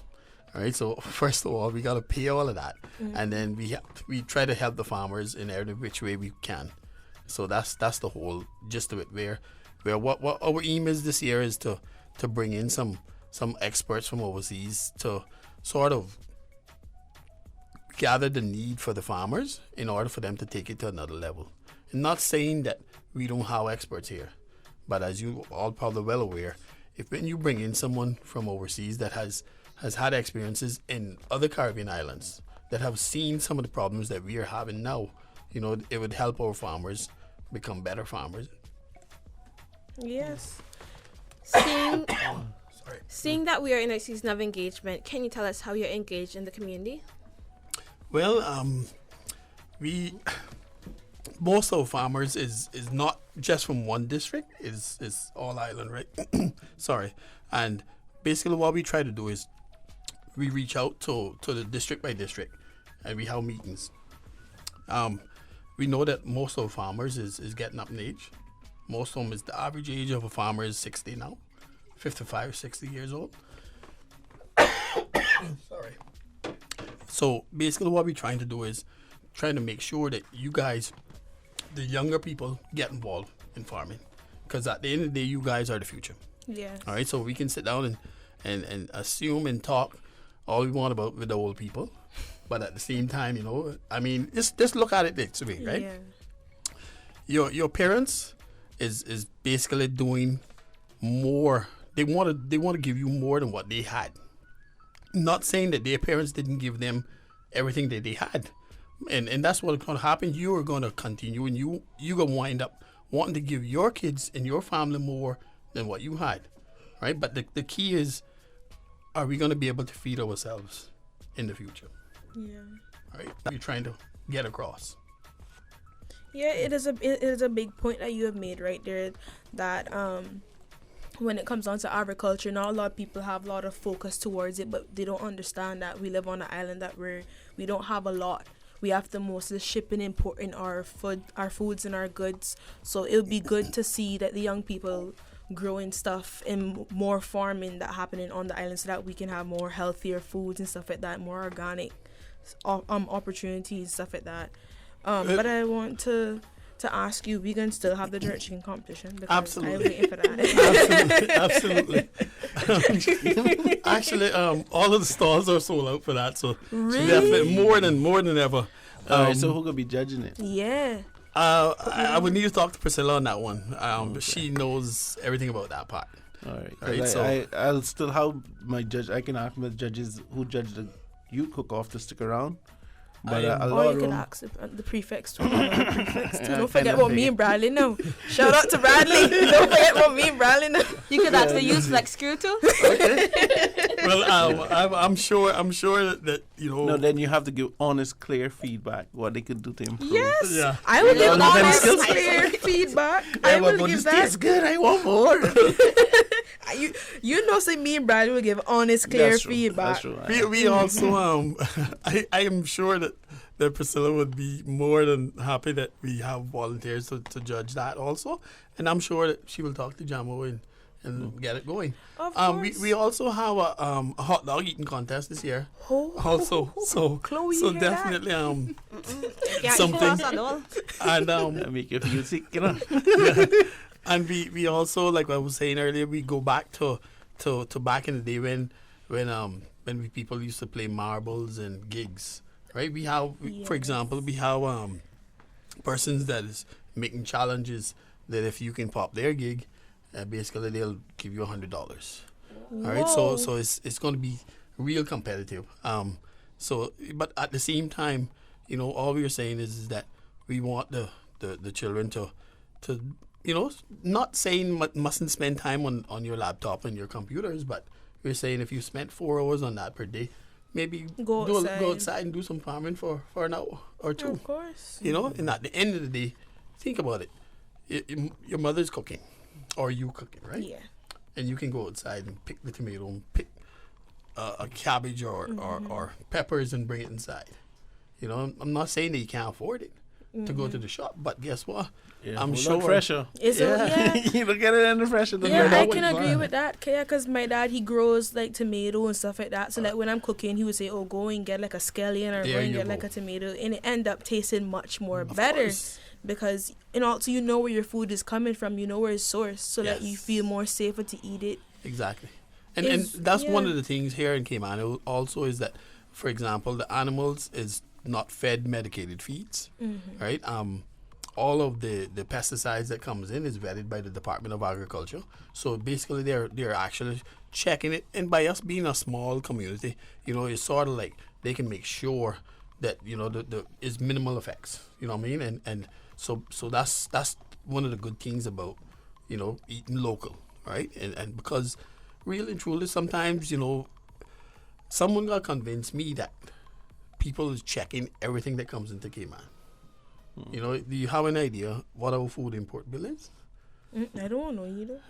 All right. So first of all, we got to pay all of that, and then we try to help the farmers in every which way we can. So that's the whole gist of it. Where what our aim is this year is to bring in some experts from overseas to sort of gather the need for the farmers in order for them to take it to another level. And not saying that we don't have experts here, but as you all probably well aware, when you bring in someone from overseas that has had experiences in other Caribbean islands, that have seen some of the problems that we are having now, it would help our farmers become better farmers. Yes. Seeing that we are in a season of engagement, can you tell us how you're engaged in the community? Well, most of our farmers is not just from one district, is all island, right? Sorry. And basically what we try to do is we reach out to the district by district, and we have meetings. We know that most of our farmers is getting up in age. Most of them the average age of a farmer is 60 now. 55, 60 years old. Sorry. So basically what we're trying to do is trying to make sure that you guys, the younger people, get involved in farming. Because at the end of the day, you guys are the future. Yeah. All right, so we can sit down and assume and talk all we want about with the old people. But at the same time, you know, I mean, just look at it this way, right? Yeah. Your parents is basically doing more. They want to give you more than what they had. Not saying that their parents didn't give them everything that they had. And that's what's going to happen. You are going to continue, and you're going to wind up wanting to give your kids and your family more than what you had, right? But the key is, are we going to be able to feed ourselves in the future? Yeah. Right? You're trying to get across. Yeah, it is a big point that you have made right there, that when it comes down to agriculture, not a lot of people have a lot of focus towards it, but they don't understand that we live on an island that we don't have a lot. We have to mostly ship and import in our foods and our goods. So it would be good to see that the young people growing stuff and more farming that happening on the island, so that we can have more healthier foods and stuff like that, more organic opportunities, stuff like that. But I want to ask you, we can still have the jerk chicken competition, because Absolutely. I'm waiting for that. Absolutely. Actually, all of the stalls are sold out for that, so Really? definitely more than ever. All right, so who could be judging it? Yeah. I would need to talk to Priscilla on that one. She knows everything about that part. All right. Right, so I'll still have my judge. I can ask my judges who judge the youth cook-off to stick around. But a lot Or of you can them- ask the prefects too. Don't kind forget of about me and Bradley now. Shout out to Bradley. Don't forget about me and Bradley now. You could ask the youth flex crew too. Well, I'm sure that you know. No, then you have to give honest, clear feedback what they could do to improve. Yes, Yeah. I will give Yeah, honest, skills. clear feedback. I I will want give this that. tastes good. I want more. You know, say me and Bradley will give honest, clear That's true. feedback. That's true. We also I am sure that Priscilla would be more than happy that we have volunteers to judge that also, and I'm sure that she will talk to Jamo and get it going. Of We also have a hot dog eating contest this year. Also, so Chloe, so you hear that? definitely Yeah, something. at all. And That make you feel sick, you know. and we also, like I was saying earlier, we go back to back in the day when people used to play marbles and gigs, right? We have, for example, we have persons that is making challenges that if you can pop their gig, basically they'll give you $100. All right, so it's going to be real competitive. So, but at the same time, you know, all we're saying is that we want the children to you know, not saying mustn't spend time on your laptop and your computers, but we're saying if you spent 4 hours on that per day, maybe Go outside and do some farming for an hour or two. Of course. You know, and at the end of the day, think about it. Your mother's cooking, or you cooking, right? Yeah. And you can go outside and pick the tomato and pick a cabbage or peppers and bring it inside. You know, I'm not saying that you can't afford it to go to the shop, but guess what? I'm sure fresher. You look at it under pressure. Yeah, I can agree with that. Yeah, because my dad, he grows like tomato and stuff like that. So like when I'm cooking, he would say, "Oh, go and get like a scallion or go and get like a tomato," and it end up tasting much more better. Course. Because and also you know where your food is coming from, you know where it's sourced, so that you feel more safer to eat it. Exactly. And that's one of the things here in Cayman also is that, for example, the animals is not fed medicated feeds, right? All of the pesticides that comes in is vetted by the Department of Agriculture. So basically they're actually checking it, and by us being a small community, you know, it's sort of like they can make sure that, you know, the is minimal effects, you know what I mean? And so that's one of the good things about, you know, eating local, right? And because really and truly sometimes, you know, someone got convinced me that people is checking everything that comes into Cayman. You know, do you have an idea what our food import bill is? I don't know either.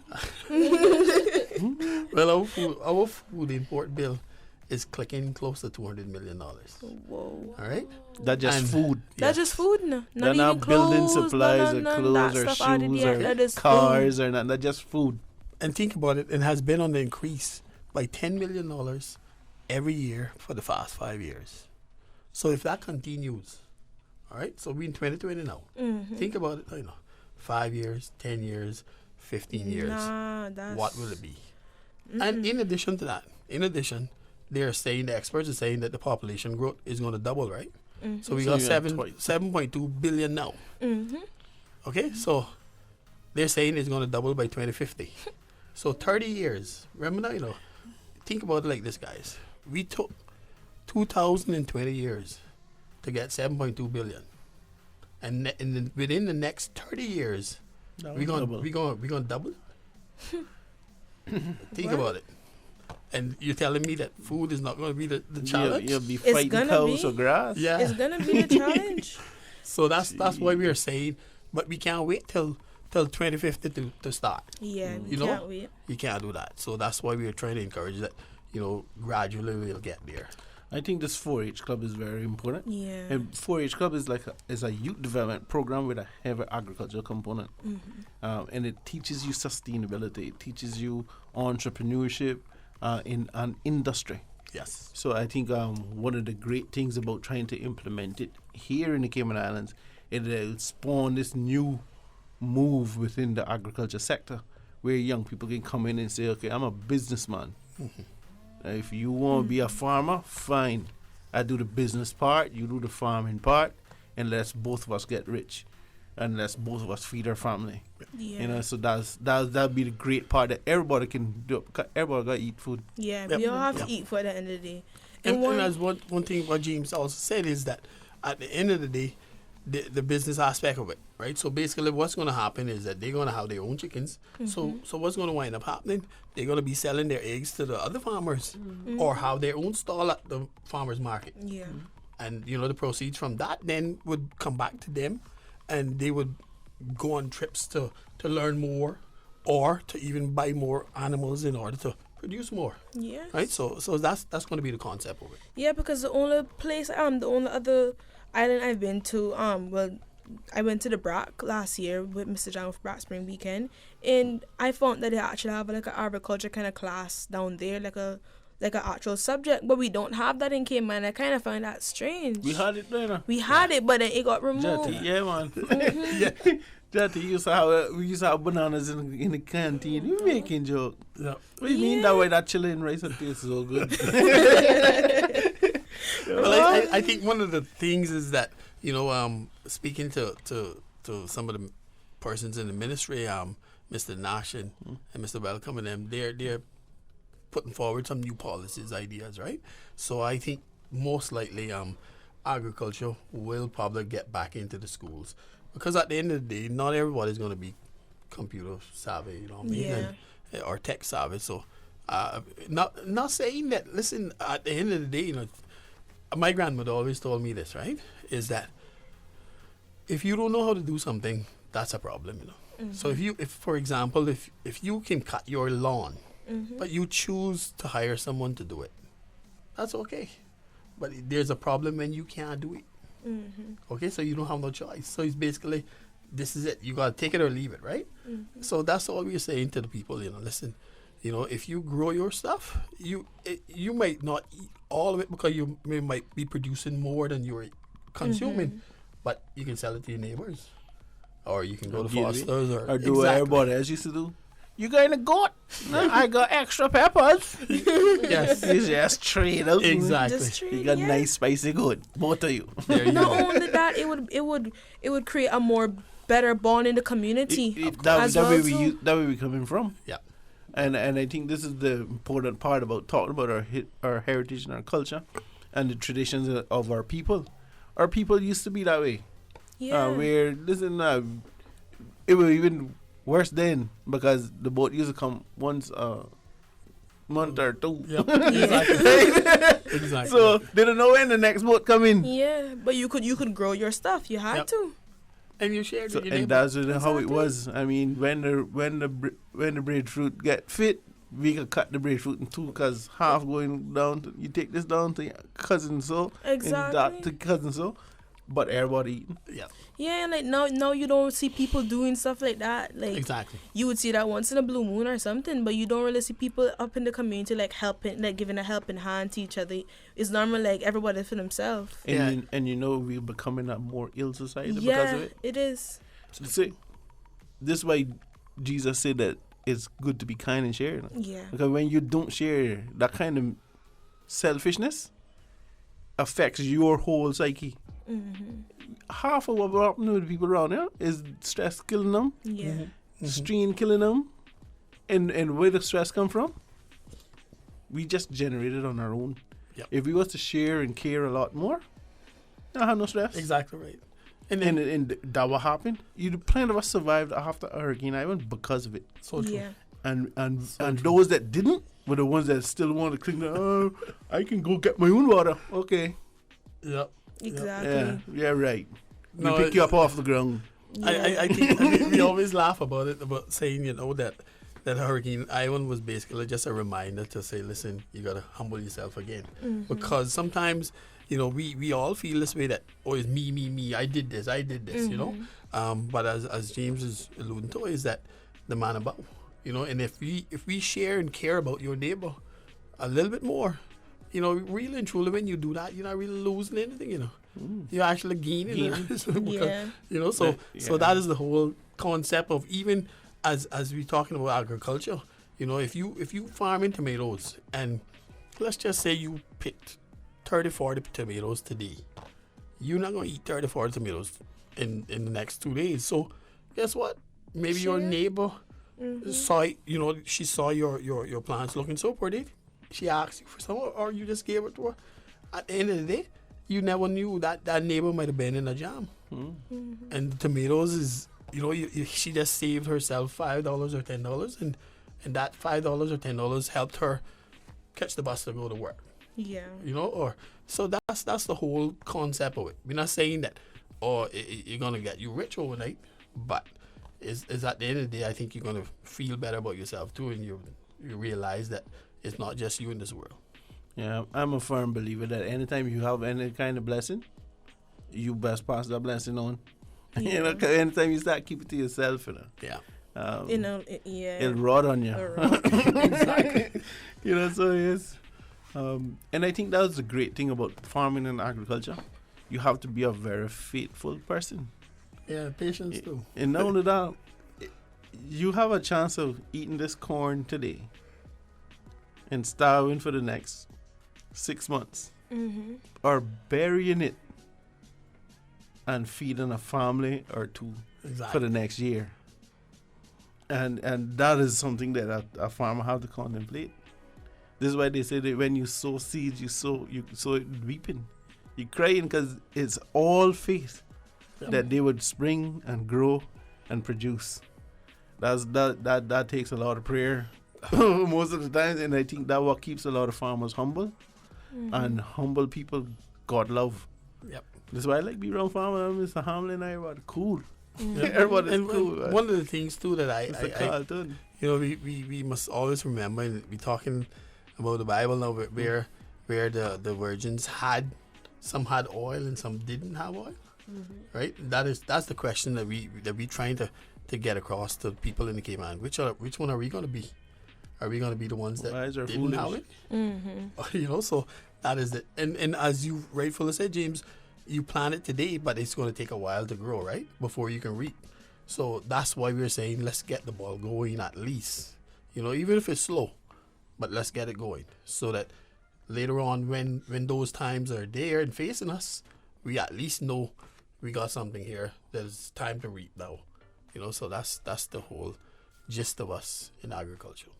Well, our food import bill is clicking close to $200 million. Whoa. All right? That's just food. That's just food now. They're Not not even building clothes, supplies or none clothes or that stuff out of shoes there. or That is cars or nothing. That's just food. And think about it, it has been on the increase by $10 million every year for the past 5 years. So if that continues, all right, so we're in 2020 now. Think about it, you know, 5 years, 10 years, 15 years. Nah, that's... What will it be? And in addition to that, they're saying, the experts are saying that the population growth is going to double, right? So we got 7.2 billion now. Okay, so they're saying it's going to double by 2050. So 30 years. Remember now, think about it like this, guys. We took 2,020 years to get 7.2 billion. And within the next 30 years, we're going to double. Think about it. And you're telling me that food is not going to be the challenge? You'll be fighting cows or grass. Yeah. It's going to be the challenge. So that's why we are saying, but we can't wait till 2050 to start. Yeah, we can't wait. You can't do that. So that's why we are trying to encourage that, gradually we'll get there. I think this 4-H club is very important. Yeah. And 4-H club is is a youth development program with a heavy agricultural component. And it teaches you sustainability. It teaches you entrepreneurship in an industry. Yes. So I think one of the great things about trying to implement it here in the Cayman Islands, it will spawn this new move within the agriculture sector where young people can come in and say, okay, I'm a businessman. If you want to be a farmer, fine. I do the business part, you do the farming part, and let's both of us get rich. And let's both of us feed our family. Yeah. So that'll be the great part that everybody can do. Everybody got to eat food. Yeah, we all have to eat for the end of the day. And as one thing what James also said is that at the end of the day, the business aspect of it, right? So basically what's going to happen is that they're going to have their own chickens. So what's going to wind up happening? They're going to be selling their eggs to the other farmers or have their own stall at the farmer's market. Yeah. And, the proceeds from that then would come back to them and they would go on trips to learn more or to even buy more animals in order to produce more. Yeah. Right? So that's going to be the concept of it. Yeah, because the only other island I've been to, I went to the Brack last year with Mr. John for Brack Spring Weekend, and I found that they actually have an agriculture kind of class down there, like an actual subject, but we don't have that in Cayman. I kind of find that strange. We had it there. We had it, but then it got removed. Jati, yeah, man. Jati, we used to have bananas in the canteen. You making joke? Yeah. What do you mean that way? That chili and rice and tastes so good. Well, I think one of the things is that speaking to some of the persons in the ministry, Mr. Nash and Mr. Welcome and them, they're putting forward some new policies, ideas, right? So I think most likely agriculture will probably get back into the schools because at the end of the day, not everybody's going to be computer savvy, or tech savvy. So not saying that. Listen, at the end of the day, my grandmother always told me this, right? Is that if you don't know how to do something, that's a problem, So if for example, if you can cut your lawn, but you choose to hire someone to do it, that's okay. But there's a problem when you can't do it. Okay, so you don't have no choice. So it's basically, this is it. You got to take it or leave it, right? So that's all we're saying to the people, listen, if you grow your stuff, you might not eat all of it because you might be producing more than you're consuming, but you can sell it to your neighbors. Or you can go to Foster's or do what everybody else used to do. You got a goat? No, I got extra peppers. Yes. You just trade out. Exactly. You got nice spicy goat. Both of you. Not only that, it would create a more better bond in the community. That where we coming from. Yeah. And I think this is the important part about talking about our heritage and our culture and the traditions of our people. Our people used to be that way. Yeah. Where it was even worse then because the boat used to come once a month or two. Yep. Exactly. So they don't know when the next boat come in. Yeah, but you could grow your stuff. You had to. And you shared with your and that's how it was. I mean, when the breadfruit get fit, we could cut the breadfruit in two because half going down to, you take this down to cousin so, exactly, and that to cousin so, but everybody eating. Yeah. Yeah, and now you don't see people doing stuff like that. Like exactly. You would see that once in a blue moon or something, but you don't really see people up in the community helping, giving a helping hand to each other. It's normal, everybody for themselves. And we're becoming a more ill society because of it. It is. So see, this is why Jesus said that it's good to be kind and share. You know? Yeah. Because when you don't share, that kind of selfishness affects your whole psyche. Mm-hmm. Half of what happening with people around here is stress killing them, Yeah. strain killing them, and where the stress come from? We just generate it on our own. Yep. If we was to share and care a lot more, I have no stress. Exactly right. And that what happened. Plenty of us survived after Hurricane Ivan because of it. So true. Yeah. And those that didn't were the ones that still want to cling to, oh, I can go get my own water. Okay. Yep. Exactly. Yeah, right. No, We pick you up off the ground. I think we always laugh about it, about saying, that Hurricane Ivan was basically just a reminder to say, listen, you got to humble yourself again. Mm-hmm. Because sometimes, we all feel this way that, oh, it's me, I did this, Mm-hmm. But as James is alluding to, is that the man above, and if we share and care about your neighbor a little bit more, really and truly, when you do that, you're not really losing anything, You're actually gaining. Yeah. So that is the whole concept of, even as we're talking about agriculture, if you farming tomatoes, and let's just say you picked 30-40 tomatoes today, you're not going to eat 30-40 tomatoes in the next 2 days. So guess what? Maybe your neighbor saw, she saw your plants looking so pretty. She asked you for some, or you just gave it to her. At the end of the day, you never knew that neighbor might have been in a jam. Mm-hmm. And the tomatoes is, she just saved herself $5 or $10, and that $5 or $10 helped her catch the bus to go to work. Yeah. So that's the whole concept of it. We're not saying that, you're gonna get you rich overnight, but is at the end of the day, I think you're gonna feel better about yourself too, and you realize that it's not just you in this world. Yeah, I'm a firm believer that anytime you have any kind of blessing, you best pass that blessing on. Yeah. 'Cause anytime you start, keep it to yourself. Yeah. It'll rot on you. Exactly. So yes. And I think that's the great thing about farming and agriculture. You have to be a very faithful person. Yeah, patience too. And not only that, you have a chance of eating this corn today and starving for the next 6 months, Mm-hmm. or burying it and feeding a family or two for the next year. And that is something that a farmer have to contemplate. This is why they say that when you sow seeds, you sow it weeping. You're crying because it's all faith that they would spring and grow and produce. That takes a lot of prayer most of the time, and I think that what keeps a lot of farmers humble. Mm-hmm. And humble people God love. Yep. That's why I like be around farmers. Mr. Hamlin and everybody cool. Mm-hmm. Everybody's cool. One of the things too that Carlton. we must always remember, and we're talking about the Bible now, where the virgins had oil and some didn't have oil. Mm-hmm. Right? That's the question that we trying to get across to people in the Cayman. Which one are we going to be? Are we going to be the ones that didn't have it? Mm-hmm. So that is it. And as you rightfully said, James, you plant it today, but it's going to take a while to grow, right? Before you can reap. So that's why we're saying let's get the ball going at least. Even if it's slow, but let's get it going so that later on when those times are there and facing us, we at least know we got something here that is time to reap now. So that's the whole gist of us in agriculture.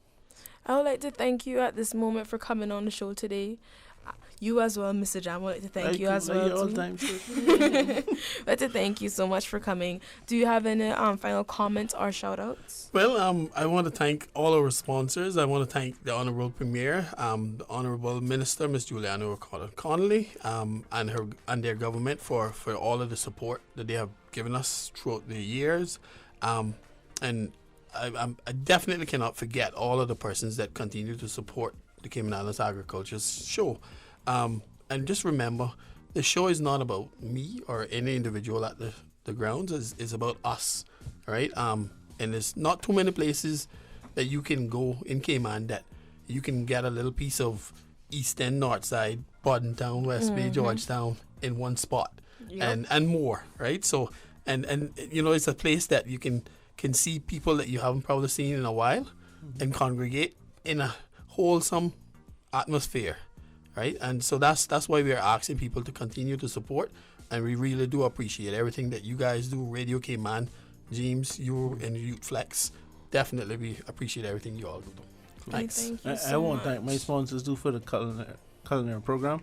I would like to thank you at this moment for coming on the show today. You as well, Mr. Jam, I would like to thank you as well. I'd like to thank you so much for coming. Do you have any final comments or shout-outs? Well, I want to thank all our sponsors. I want to thank the Honourable Premier, the Honourable Minister, Ms. Juliana O'Connolly, and their government for all of the support that they have given us throughout the years. And I definitely cannot forget all of the persons that continue to support the Cayman Islands Agriculture Show. And just remember, the show is not about me or any individual at the grounds. It's about us, right? And there's not too many places that you can go in Cayman that you can get a little piece of East End, North Side, Bordentown, West Bay, Georgetown in one spot, and more, right? So, and it's a place that you can see people that you haven't probably seen in a while, and congregate in a wholesome atmosphere, right? And so that's why we are asking people to continue to support, and we really do appreciate everything that you guys do. Radio Cayman, James, you and Youth Flex, definitely we appreciate everything you all do. Thanks. I want to thank my sponsors too for the culinary program.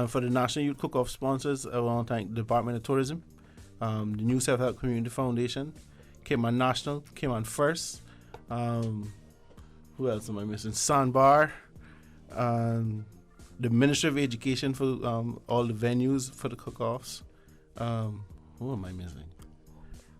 For the National Youth Cook-Off sponsors, I want to thank the Department of Tourism, the New Self-Help Community Foundation, Cayman National, Cayman First. Who else am I missing? Sandbar, the Ministry of Education for all the venues for the cook-offs. Who am I missing?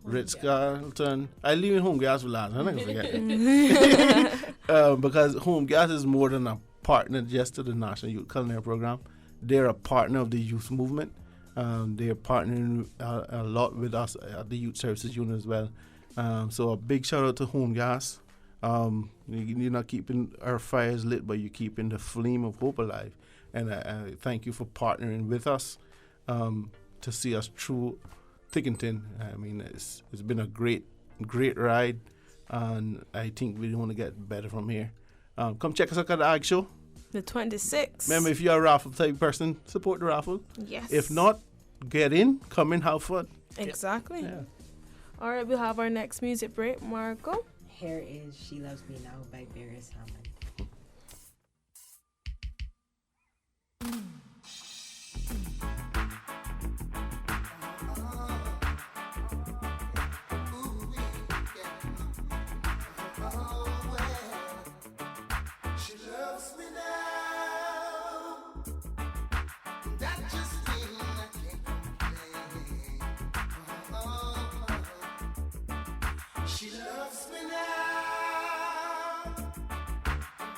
Ritz-Carlton. I leave in Home Gas for last. I'm not going to forget. Because Home Gas is more than a partner just to the National Youth Culinary Program. They're a partner of the youth movement. They're partnering a lot with us at the Youth Services Unit as well. So a big shout out to Home Gas. You're not keeping our fires lit, but you're keeping the flame of hope alive. And I thank you for partnering with us to see us through thick and thin. I mean, it's been a great ride, and I think we want to get better from here. Come check us out at the Ag Show. The 26th. Remember, if you're a raffle type person, support the raffle. Yes. If not, get in, come in, have fun. Exactly. Yeah. All right, we'll have our next music break. Marco. Here is She Loves Me Now by Beres Hammond. She loves me now. That just means I can't complain. She loves me now.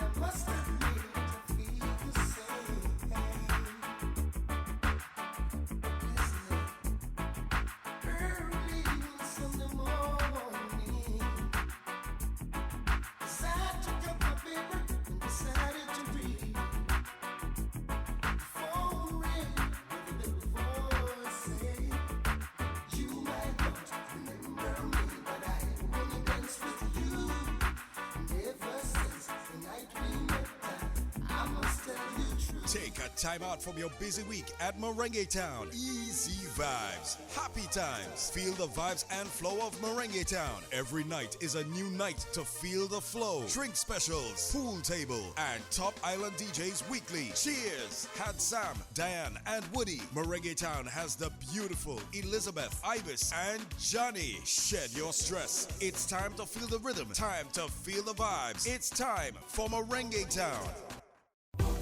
I must admit to feel the same. Listen, early Sunday morning, as I took up my paper and decided to read. Phone ring with a little voice saying, "You might not remember me, but I wanna dance with you." And ever since the night we met, I must tell you true. Take a time out from your busy week at Merengue Town. Easy vibes, happy times. Feel the vibes and flow of Merengue Town. Every night is a new night to feel the flow. Drink specials, pool table, and top island DJs weekly. Cheers! Had Sam, Diane, and Woody. Merengue Town has the beautiful Elizabeth, Ibis, and Johnny. Shed your stress. It's time to feel the rhythm. Time to feel the vibes. It's time for Merengue Town.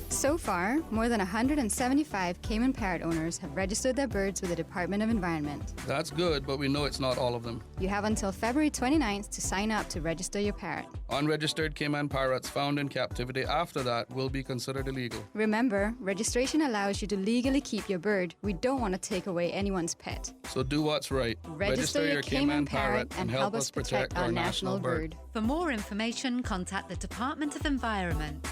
So far, more than 175 Cayman parrot owners have registered their birds with the Department of Environment. That's good, but we know it's not all of them. You have until February 29th to sign up to register your parrot. Unregistered Cayman parrots found in captivity after that will be considered illegal. Remember, registration allows you to legally keep your bird. We don't want to take away anyone's pet. So do what's right. Register your Cayman parrot and help us protect our national bird. For more information, contact the Department of Environment.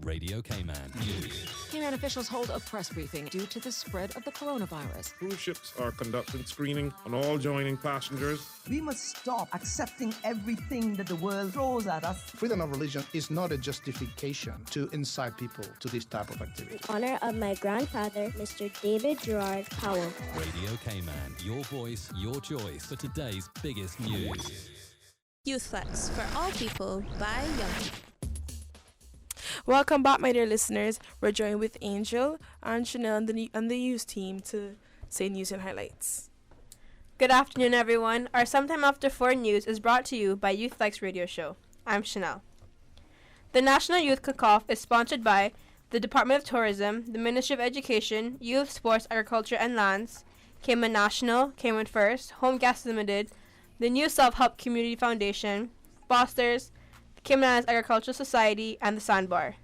Radio Cayman News. Cayman officials hold a press briefing due to the spread of the coronavirus. Cruise ships are conducting screening on all joining passengers. We must stop accepting everything that the world throws at us. Freedom of religion is not a justification to incite people to this type of activity. In honor of my grandfather, Mr. David Gerard Powell. Radio Cayman, your voice, your choice for today's biggest news. Youth Flex for all people by young people. Welcome back, my dear listeners. We're joined with Angel and Chanel and the youth team to say news and highlights. Good afternoon, everyone. Our Sometime After 4 news is brought to you by Youth Flex Radio Show. I'm Chanel. The National Youth Cook-Off is sponsored by the Department of Tourism, the Ministry of Education, Youth, Sports, Agriculture and Lands, Cayman National, Cayman First, Home Gas Limited, the New Self-Help Community Foundation, Fosters, Cayman Islands Agricultural Society, and the Sandbar.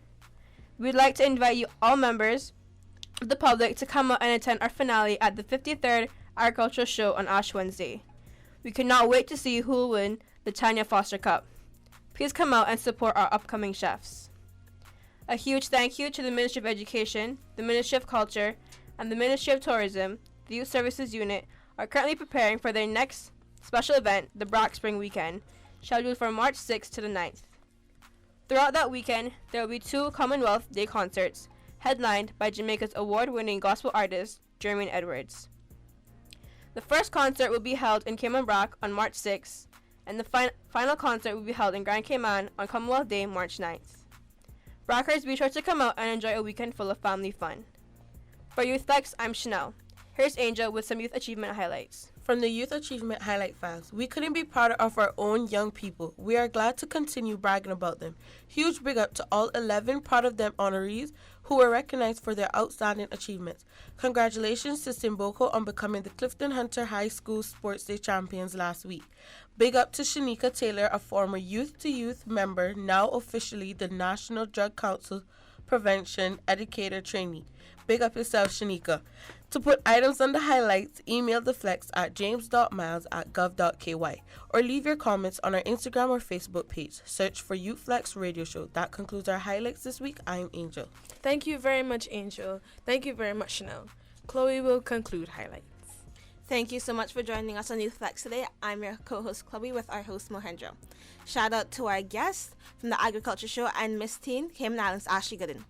We'd like to invite you, all members of the public, to come out and attend our finale at the 53rd Agricultural Show on Ash Wednesday. We cannot wait to see who will win the Tanya Foster Cup. Please come out and support our upcoming chefs. A huge thank you to the Ministry of Education, the Ministry of Culture, and the Ministry of Tourism. The Youth Services Unit are currently preparing for their next special event, the Brack Spring Weekend, scheduled for March 6th to the 9th. Throughout that weekend, there will be 2 Commonwealth Day concerts, headlined by Jamaica's award-winning gospel artist, Jermaine Edwards. The first concert will be held in Cayman Brac on March 6th, and the final concert will be held in Grand Cayman on Commonwealth Day, March 9th. Brackers, be sure to come out and enjoy a weekend full of family fun. For Youth Flex, I'm Chanel. Here's Angel with some youth achievement highlights. From the Youth Achievement Highlight Files, we couldn't be prouder of our own young people. We are glad to continue bragging about them. Huge big up to all 11 Proud of Them honorees who were recognized for their outstanding achievements. Congratulations to Simboko on becoming the Clifton Hunter High School Sports Day champions last week. Big up to Shanika Taylor, a former Youth to Youth member, now officially the National Drug Council Prevention Educator Trainee. Big up yourself, Shanika. To put items on the highlights, email the Flex at james.miles@gov.ky or leave your comments on our Instagram or Facebook page. Search for Youth Flex Radio Show. That concludes our highlights this week. I'm Angel. Thank you very much, Angel. Thank you very much, Chanel. Chloe will conclude highlights. Thank you so much for joining us on Youth Flex today. I'm your co-host Chloe with our host Mohendra. Shout out to our guests from the Agriculture Show and Miss Teen, Cayman Islands, Ashley Gooden.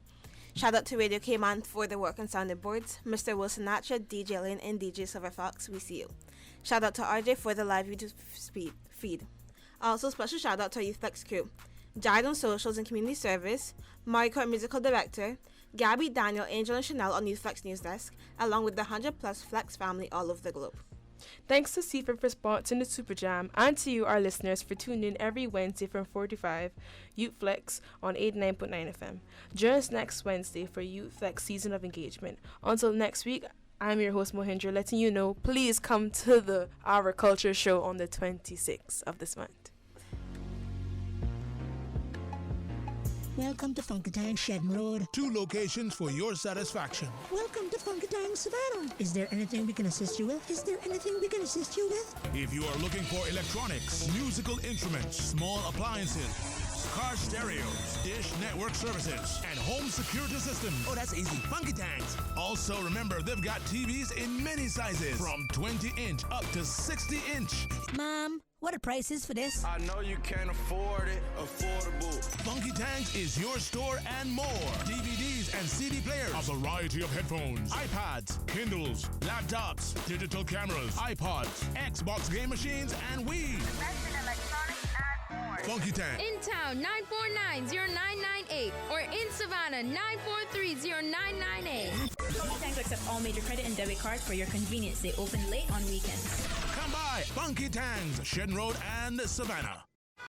Shout out to Radio Cayman for the work and sounding boards, Mr. Wilson Natcha, DJ Lane, and DJ Silver Fox. We see you. Shout out to RJ for the live YouTube feed. Also, special shout out to our Youth Flex crew, Jared on Socials and Community Service, Mariko, Musical Director, Gabby, Daniel, Angel, and Chanel on Youth Flex News Desk, along with the 100+ Flex family all over the globe. Thanks to CFIP for sponsoring the Super Jam, and to you, our listeners, for tuning in every Wednesday from 4 to 5, Youth Flex on 89.9 FM. Join us next Wednesday for Youth Flex Season of Engagement. Until next week, I'm your host Mohendra, letting you know, please come to the Our Culture Show on the 26th of this month. Welcome to Funkatang Shed Road. 2 locations for your satisfaction. Welcome to Funkatang Savannah. Is there anything we can assist you with? If you are looking for electronics, musical instruments, small appliances, car stereos, dish network services, and home security systems. Oh, that's easy. Funkatangs. Also, remember, they've got TVs in many sizes, from 20-inch up to 60-inch. Mom, what are prices for this? I know you can't afford it. Affordable. Funky Tanks is your store and more. DVDs and CD players. A variety of headphones, iPads, Kindles, laptops, digital cameras, iPods, Xbox game machines, and Wii. Funky Tank. In town, 949-0998. Or in Savannah, 943-0998. Funky Tank accepts all major credit and debit cards for your convenience. They open late on weekends. Come by Funky Tanks, Shed Road and Savannah.